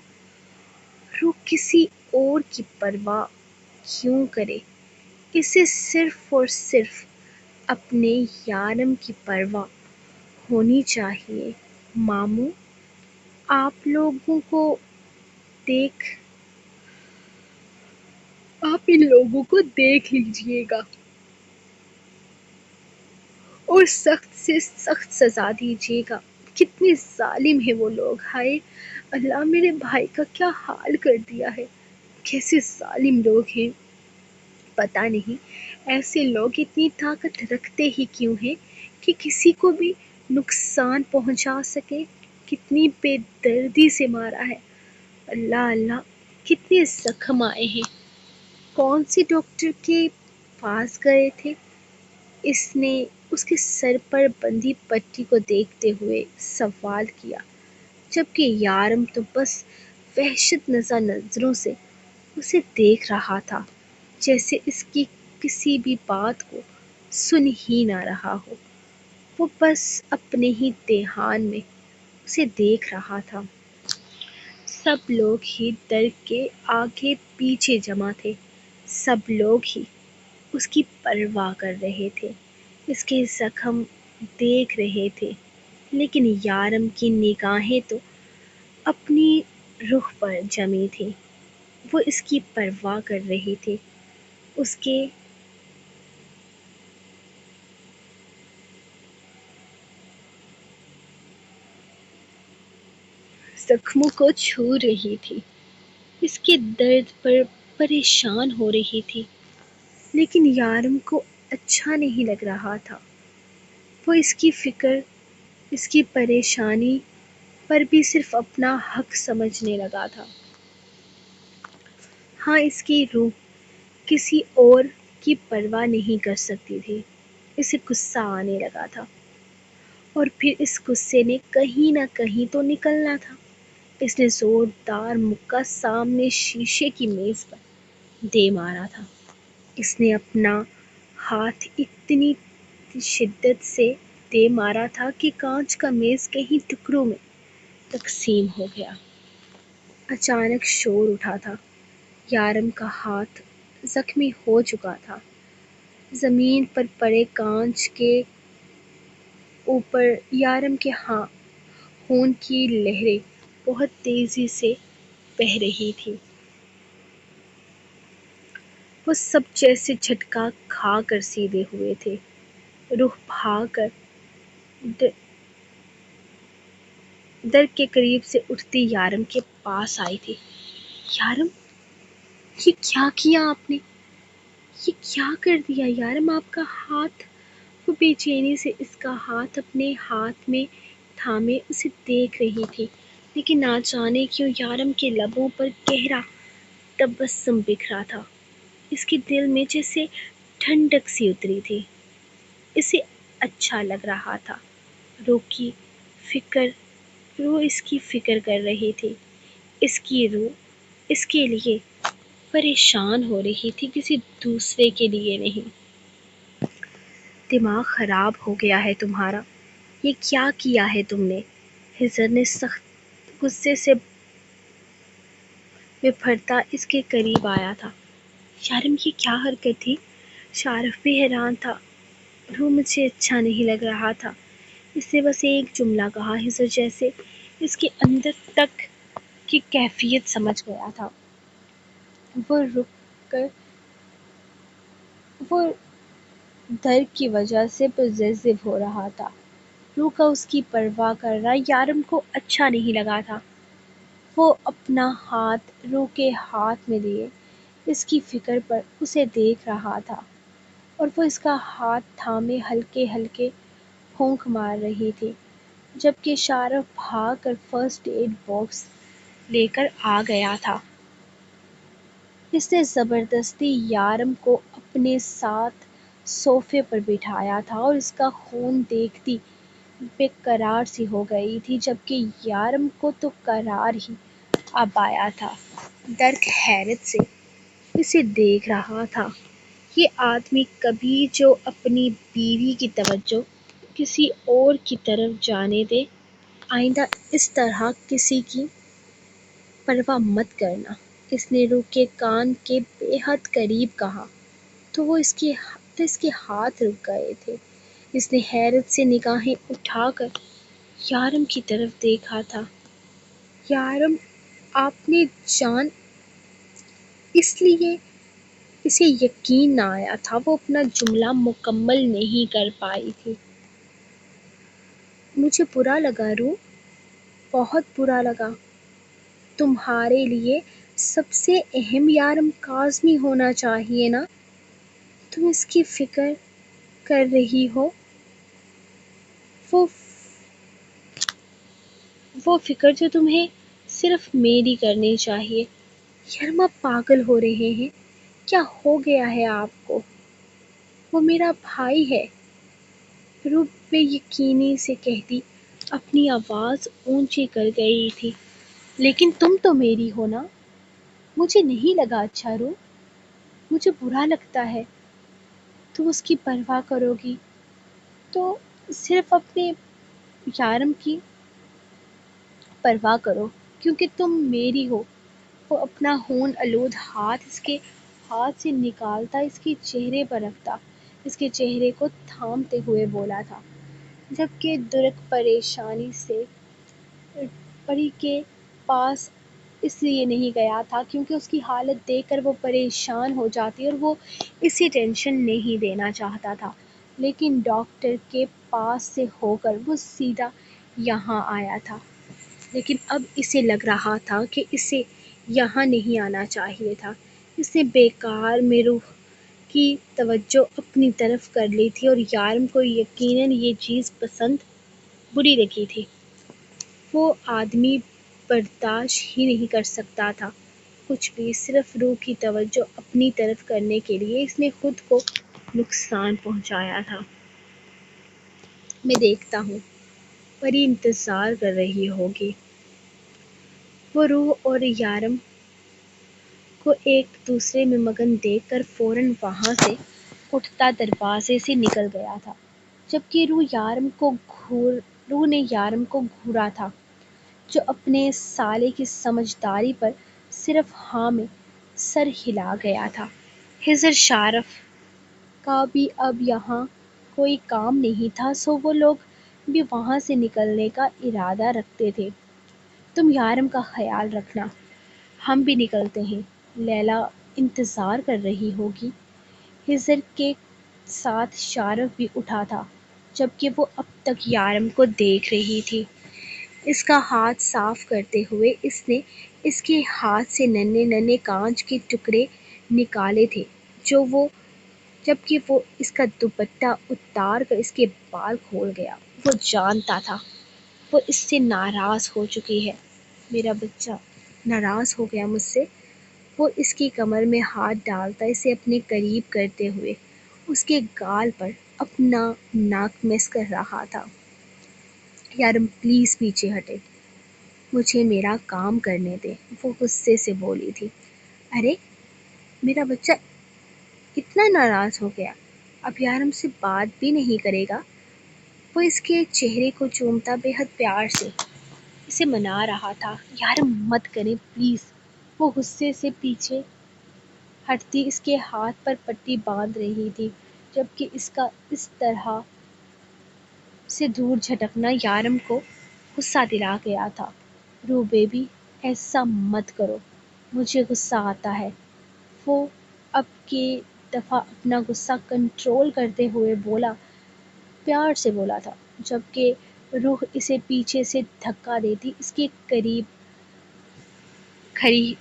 روح کسی اور کی پرواہ کیوں کرے؟ اسے صرف اور صرف اپنے یارم کی پرواہ ہونی چاہیے۔ ماموں، آپ ان لوگوں کو دیکھ لیجیے گا اور سخت سے سخت سزا دیجیے گا۔ کتنے ظالم ہیں وہ لوگ! ہائے اللہ، میرے بھائی کا کیا حال کر دیا ہے! کیسے ظالم لوگ ہیں! پتہ نہیں ایسے لوگ اتنی طاقت رکھتے ہی کیوں ہیں کہ کسی کو بھی نقصان پہنچا سکے۔ کتنی بے دردی سے مارا ہے! اللہ اللہ، کتنے زخم آئے ہیں! کون سے ڈاکٹر کے پاس گئے تھے؟ اس نے اس کے سر پر بندھی پٹی کو دیکھتے ہوئے سوال کیا، جبکہ یارم تو بس وحشت زدہ نظروں سے اسے دیکھ رہا تھا، جیسے اس کی کسی بھی بات کو سن ہی نہ رہا ہو۔ وہ بس اپنے ہی دھیان میں اسے دیکھ رہا تھا۔ سب لوگ ہی در کے آگے پیچھے جمع تھے، سب لوگ ہی اس کی پرواہ کر رہے تھے، اس کے زخم دیکھ رہے تھے، لیکن یارم کی نگاہیں تو اپنی روح پر جمی تھیں۔ وہ اس کی پرواہ کر رہے تھے، اس کے زخموں کو چھو رہی تھی، اس کے درد پر پریشان ہو رہی تھی، لیکن یارم کو اچھا نہیں لگ رہا تھا۔ وہ اس کی فکر، اس کی پریشانی پر بھی صرف اپنا حق سمجھنے لگا تھا۔ ہاں، اس کی روح کسی اور کی پرواہ نہیں کر سکتی تھی۔ اسے غصہ آنے لگا تھا۔ اور پھر اس غصے نے کہیں نہ کہیں تو نکلنا تھا۔ اس نے زوردار مکہ سامنے شیشے کی میز پر دے مارا تھا۔ اس نے اپنا ہاتھ اتنی شدت سے دے مارا تھا کہ کانچ کا میز کئی ٹکڑوں میں تقسیم ہو گیا۔ اچانک شور اٹھا تھا۔ یارم کا ہاتھ زخمی ہو چکا تھا۔ زمین پر پڑے کانچ کے اوپر یارم کے خون کی لہریں بہت تیزی سے بہہ رہی تھیں۔ وہ سب جیسے جھٹکا کھا کر سیدھے ہوئے تھے۔ روح بھاگ کر در کے قریب سے اٹھتی یارم کے پاس آئی تھی۔ یارم، یہ کیا کیا آپ نے؟ یہ کیا کر دیا یارم؟ آپ کا ہاتھ۔ وہ بے چینی سے اس کا ہاتھ اپنے ہاتھ میں تھامے اسے دیکھ رہی تھی، لیکن نہ جانے کیوں یارم کے لبوں پر گہرا تبسم بکھرا تھا۔ اس کے دل میں جیسے ٹھنڈک سی اتری تھی۔ اسے اچھا لگ رہا تھا۔ روح اس کی فکر کر رہی تھی۔ اس کی روح اس کے لیے پریشان ہو رہی تھی، کسی دوسرے کے لیے نہیں۔ دماغ خراب ہو گیا ہے تمہارا، یہ کیا کیا ہے تم نے؟ ہجر نے سخت غصے سے بپھرتا اس کے قریب آیا تھا۔ یارم، یہ کیا حرکت تھی؟ شارف بھی حیران تھا۔ روح، مجھے اچھا نہیں لگ رہا تھا۔ اس نے بس ایک جملہ کہا۔ ہجر جیسے اس کے اندر تک کی کیفیت سمجھ گیا تھا۔ وہ درد کی وجہ سے پرجذب ہو رہا تھا۔ روح کا اس کی پرواہ کرنا یارم کو اچھا نہیں لگا تھا۔ وہ اپنا ہاتھ روح کے ہاتھ میں لیے اس کی فکر پر اسے دیکھ رہا تھا، اور وہ اس کا ہاتھ تھامے ہلکے ہلکے پھونک مار رہی تھی، جبکہ شارف بھاگ کر فرسٹ ایڈ باکس لے کر آ گیا تھا۔ اس نے زبردستی یارم کو اپنے ساتھ صوفے پر بٹھایا تھا اور اس کا خون دیکھتی بے قرار سی ہو گئی تھی، جبکہ یارم کو تو قرار ہی اب آیا تھا۔ درک حیرت سے اسے دیکھ رہا تھا۔ یہ آدمی کبھی جو اپنی بیوی کی توجہ کسی اور کی طرف جانے دے، آئندہ اس طرح کسی کی پرواہ مت کرنا۔ اس نے روح کے کان کے بے حد قریب کہا تو اس کے ہاتھ رک گئے تھے۔ اس نے حیرت سے نگاہیں اٹھا کر یارم کی طرف دیکھا تھا۔ یارم، آپ نے جان؟ اس لیے اسے یقین نہ آیا تھا۔ وہ اپنا جملہ مکمل نہیں کر پائی تھی۔ مجھے برا لگا روح، بہت برا لگا۔ تمہارے لیے سب سے اہم یارم کاظمی ہونا چاہیے نا؟ تم اس کی فکر کر رہی ہو۔ وہ فکر جو تمہیں صرف میری کرنی چاہیے۔ یارم، آپ پاگل ہو رہے ہیں؟ کیا ہو گیا ہے آپ کو؟ وہ میرا بھائی ہے، روح بے یقینی سے کہتی اپنی آواز اونچی کر گئی تھی۔ لیکن تم تو میری ہو نا؟ مجھے نہیں لگا اچھا روح، مجھے برا لگتا ہے۔ تم اس کی پرواہ کرو گی تو صرف اپنے یارم کی پرواہ کرو، کیونکہ تم میری ہو۔ وہ اپنا خون آلود ہاتھ اس کے ہاتھ سے نکالتا اس کے چہرے پر رکھتا، اس کے چہرے کو تھامتے ہوئے بولا تھا، جبکہ درک پریشانی سے پری کے پاس اس لیے نہیں گیا تھا کیونکہ اس کی حالت دیکھ کر وہ پریشان ہو جاتی اور وہ اسے ٹینشن نہیں دینا چاہتا تھا، لیکن ڈاکٹر کے پاس سے ہو کر وہ سیدھا یہاں آیا تھا۔ لیکن اب اسے لگ رہا تھا کہ اسے یہاں نہیں آنا چاہیے تھا۔ اس نے بیکار میں روح کی توجہ اپنی طرف کر لی تھی، اور یارم کو یقیناً یہ چیز بری لگی تھی۔ وہ آدمی برداشت ہی نہیں کر سکتا تھا کچھ بھی، صرف روح کی توجہ اپنی طرف کرنے کے لیے اس نے خود کو نقصان پہنچایا تھا۔ میں دیکھتا ہوں پری انتظار کر رہی ہوگی۔ وہ روح اور یارم کو ایک دوسرے میں مگن دیکھ کر فوراً وہاں سے اٹھتا دروازے سے نکل گیا تھا، جبکہ روح نے یارم کو گھورا تھا، جو اپنے سالے کی سمجھداری پر صرف ہاں میں سر ہلا گیا تھا۔ حضر شارف کا بھی اب یہاں کوئی کام نہیں تھا، سو وہ لوگ بھی وہاں سے نکلنے کا ارادہ رکھتے تھے۔ تم یارم کا خیال رکھنا، ہم بھی نکلتے ہیں، لیلا انتظار کر رہی ہوگی۔ حضر کے ساتھ شارف بھی اٹھا تھا، جبکہ وہ اب تک یارم کو دیکھ رہی تھی۔ اس کا ہاتھ صاف کرتے ہوئے اس نے اس کے ہاتھ سے ننھے ننھے کانچ کے ٹکڑے نکالے تھے، جبکہ وہ اس کا دوپٹہ اتار کر اس کے بال کھول گیا۔ وہ جانتا تھا وہ اس سے ناراض ہو چکی ہے۔ میرا بچہ ناراض ہو گیا مجھ سے۔ وہ اس کی کمر میں ہاتھ ڈالتا اسے اپنے قریب کرتے ہوئے اس کے گال پر اپنا ناک میس کر رہا تھا۔ یارم پلیز پیچھے ہٹے، مجھے میرا کام کرنے دے، وہ غصے سے بولی تھی۔ ارے میرا بچہ اتنا ناراض ہو گیا، اب یارم سے بات بھی نہیں کرے گا؟ وہ اس کے چہرے کو چومتا بے حد پیار سے اسے منا رہا تھا۔ یارم مت کریں پلیز، وہ غصے سے پیچھے ہٹتی اس کے ہاتھ پر پٹی باندھ رہی تھی، جبکہ اس کا اس طرح سے دور جھٹکنا یارم کو غصہ دلا گیا تھا۔ رو بیبی، ایسا مت کرو، مجھے غصہ آتا ہے۔ وہ اب کی دفعہ اپنا غصہ کنٹرول کرتے ہوئے پیار سے بولا تھا، جبکہ روح اسے پیچھے سے دھکا دیتی اس کے قریب کھڑی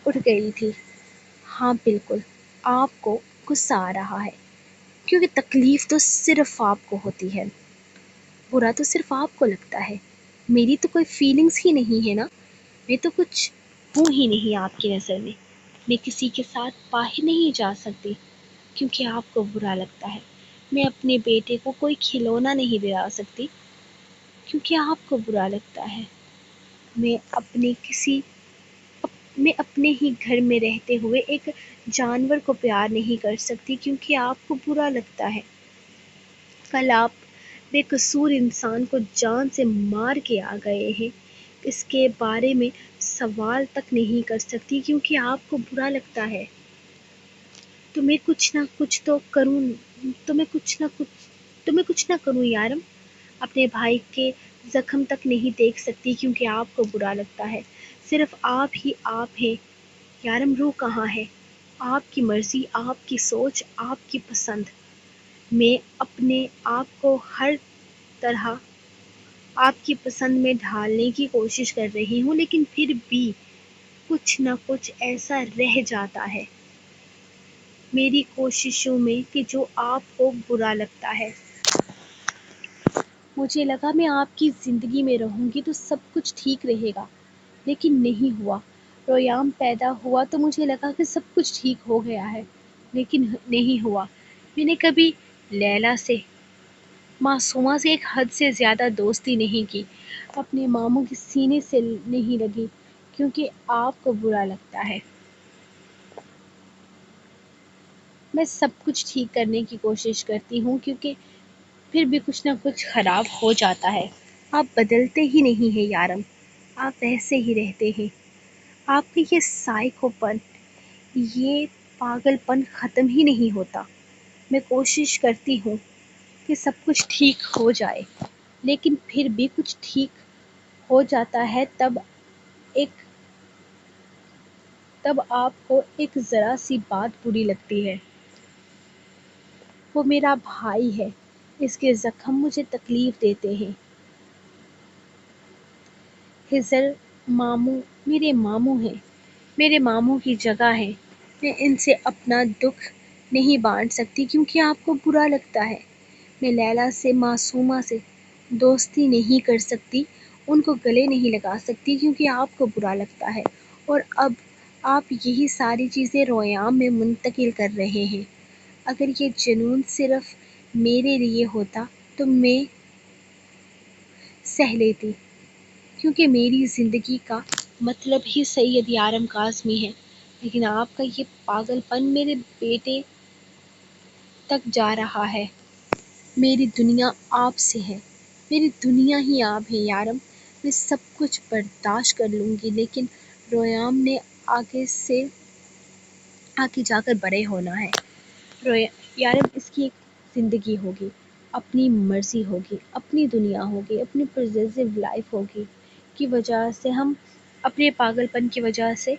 اٹھ گئی تھی۔ ہاں بالکل، آپ کو غصہ آ رہا ہے، کیونکہ تکلیف تو صرف آپ کو ہوتی ہے، برا تو صرف آپ کو لگتا ہے، میری تو کوئی فیلنگز ہی نہیں ہے نا، میں تو کچھ ہوں ہی نہیں آپ کی نظر میں، میں کسی کے ساتھ باہر نہیں جا سکتی کیونکہ آپ کو برا لگتا ہے، میں اپنے بیٹے کو کوئی کھلونا نہیں دلا سکتی کیونکہ آپ کو برا لگتا ہے، میں اپنے ہی گھر میں رہتے ہوئے ایک جانور کو پیار نہیں کر سکتی کیونکہ آپ کو برا لگتا ہے، کل آپ بے قصور انسان کو جان سے مار کے آ گئے ہیں، اس کے بارے میں سوال تک نہیں کر سکتی کیونکہ آپ کو برا لگتا ہے، تو میں کچھ نہ کروں یارم، اپنے بھائی کے زخم تک نہیں دیکھ سکتی کیونکہ آپ کو برا لگتا ہے، صرف آپ ہی آپ ہیں، یارم روح کہاں ہے؟ آپ کی مرضی، آپ کی سوچ، آپ کی پسند، میں اپنے آپ کو ہر طرح آپ کی پسند میں ڈھالنے کی کوشش کر رہی ہوں، لیکن پھر بھی کچھ نہ کچھ ایسا رہ جاتا ہے میری کوششوں میں کہ جو آپ کو برا لگتا ہے۔ مجھے لگا میں آپ کی زندگی میں رہوں گی تو سب کچھ ٹھیک رہے گا، لیکن نہیں ہوا۔ رویام پیدا ہوا تو مجھے لگا کہ سب کچھ ٹھیک ہو گیا ہے، لیکن نہیں ہوا۔ میں نے کبھی لیلا سے، معصومہ سے ایک حد سے زیادہ دوستی نہیں کی، اپنے ماموں کے سینے سے نہیں لگی کیونکہ آپ کو برا لگتا ہے۔ میں سب کچھ ٹھیک کرنے کی کوشش کرتی ہوں کیونکہ پھر بھی کچھ نہ کچھ خراب ہو جاتا ہے۔ آپ بدلتے ہی نہیں ہیں یارم، آپ ویسے ہی رہتے ہیں، آپ کا یہ سائیکو پن، یہ پاگل پن ختم ہی نہیں ہوتا۔ میں کوشش کرتی ہوں کہ سب کچھ ٹھیک ہو جائے، لیکن پھر بھی کچھ ٹھیک ہو جاتا ہے تب آپ کو ایک ذرا سی بات بری لگتی ہے۔ وہ میرا بھائی ہے، اس کے زخم مجھے تکلیف دیتے ہیں۔ حضر ماموں میرے ماموں ہیں، میرے ماموں کی جگہ ہے، میں ان سے اپنا دکھ نہیں بانٹ سکتی کیونکہ آپ کو برا لگتا ہے، میں لیلا سے، معصومہ سے دوستی نہیں کر سکتی، ان کو گلے نہیں لگا سکتی کیونکہ آپ کو برا لگتا ہے، اور اب آپ یہی ساری چیزیں رویام میں منتقل کر رہے ہیں۔ اگر یہ جنون صرف میرے لیے ہوتا تو میں سہ لیتی، کیونکہ میری زندگی کا مطلب ہی سید یارم کاظمی ہے، لیکن آپ کا یہ پاگل پن میرے بیٹے تک جا رہا ہے۔ میری دنیا آپ سے ہے، میری دنیا ہی آپ ہے یارم۔ میں سب کچھ برداشت کر لوں گی، لیکن ریام نے آگے جا کر بڑے ہونا ہے۔ یارم اس کی ایک زندگی ہوگی، اپنی مرضی ہوگی، اپنی دنیا ہوگی، اپنی پوزیسو لائف ہوگی، کی وجہ سے ہم اپنے پاگل پن کی وجہ سے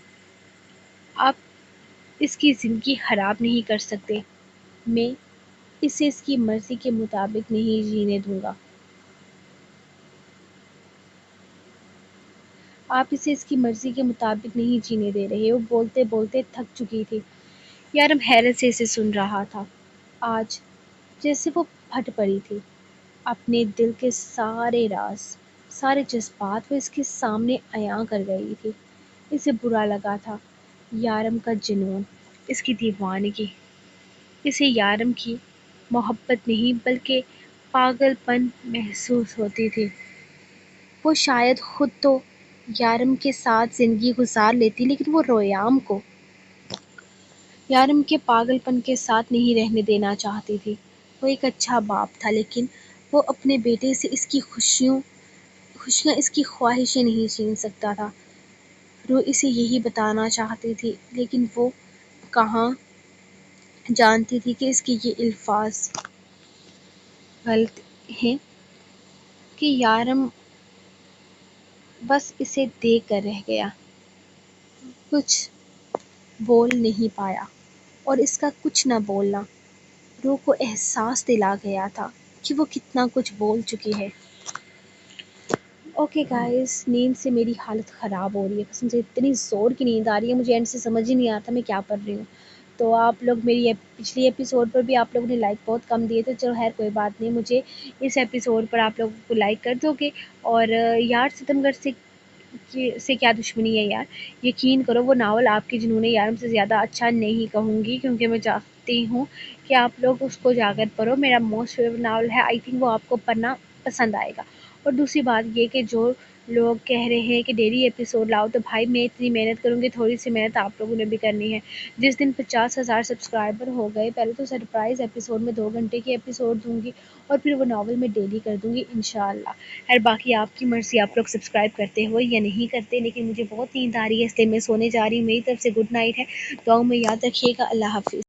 آپ اس کی زندگی خراب نہیں کر سکتے۔ میں اسے اس کی مرضی کے مطابق نہیں جینے دوں گا۔ آپ اسے اس کی مرضی کے مطابق نہیں جینے دے رہے۔ وہ بولتے بولتے تھک چکی تھی۔ یارم حیرت سے اسے سن رہا تھا، آج جیسے وہ پھٹ پڑی تھی۔ اپنے دل کے سارے راز، سارے جذبات وہ اس کے سامنے عیاں کر گئی تھی۔ اسے برا لگا تھا، یارم کا جنون، اس کی دیوانگی۔ اسے یارم کی محبت نہیں بلکہ پاگل پن محسوس ہوتی تھی۔ وہ شاید خود تو یارم کے ساتھ زندگی گزار لیتی، لیکن وہ ریام کو یارم کے پاگل پن کے ساتھ نہیں رہنے دینا چاہتی تھی۔ وہ ایک اچھا باپ تھا، لیکن وہ اپنے بیٹے سے اس کی خوشیاں، اس کی خواہشیں نہیں چھین سکتا تھا۔ روح اسے یہی بتانا چاہتی تھی، لیکن وہ کہاں جانتی تھی کہ اس کے یہ الفاظ غلط ہیں، کہ یارم بس اسے دیکھ کر رہ گیا، کچھ بول نہیں پایا، اور اس کا کچھ نہ بولنا روح کو احساس دلا گیا تھا کہ وہ کتنا کچھ بول چکی ہے۔ اوکے گائز، نیند سے میری حالت خراب ہو رہی ہے، قسم سے اتنی زور کی نیند آ رہی ہے، مجھے اینڈ سے سمجھ ہی نہیں آتا میں کیا پڑھ رہی ہوں۔ تو آپ لوگ میری پچھلی ایپیسوڈ پر بھی آپ لوگوں نے لائک بہت کم دیے تھے، چلو خیر کوئی بات نہیں، مجھے اس ایپیسوڈ پر آپ لوگوں کو لائک کر دو گے۔ اور یار ستم گر سے کیا دشمنی ہے یار، یقین کرو وہ ناول آپ کے جنون یارم سے زیادہ اچھا نہیں کہوں گی، کیونکہ میں چاہتی ہوں کہ آپ لوگ اس کو جا کر پڑھو۔ میرا موسٹ فیوریٹ ناول ہے، آئی تھنک وہ آپ کو پڑھنا پسند آئے گا۔ اور دوسری بات یہ کہ جو لوگ کہہ رہے ہیں کہ ڈیلی ایپیسوڈ لاؤ، تو بھائی میں اتنی محنت کروں گی، تھوڑی سی محنت آپ لوگوں نے بھی کرنی ہے۔ جس دن 50,000 سبسکرائبر ہو گئے، پہلے تو سرپرائز ایپیسوڈ میں 2 گھنٹے کی ایپیسوڈ دوں گی، اور پھر وہ ناول میں ڈیلی کر دوں گی انشاءاللہ۔ اور باقی آپ کی مرضی، آپ لوگ سبسکرائب کرتے ہو یا نہیں کرتے، لیکن مجھے بہت نیند آ رہی ہے، اس لیے میں سونے جا رہی ہوں۔ میری طرف سے گڈ نائٹ ہے، دعاؤں میں یاد رکھیے گا۔ اللہ حافظ۔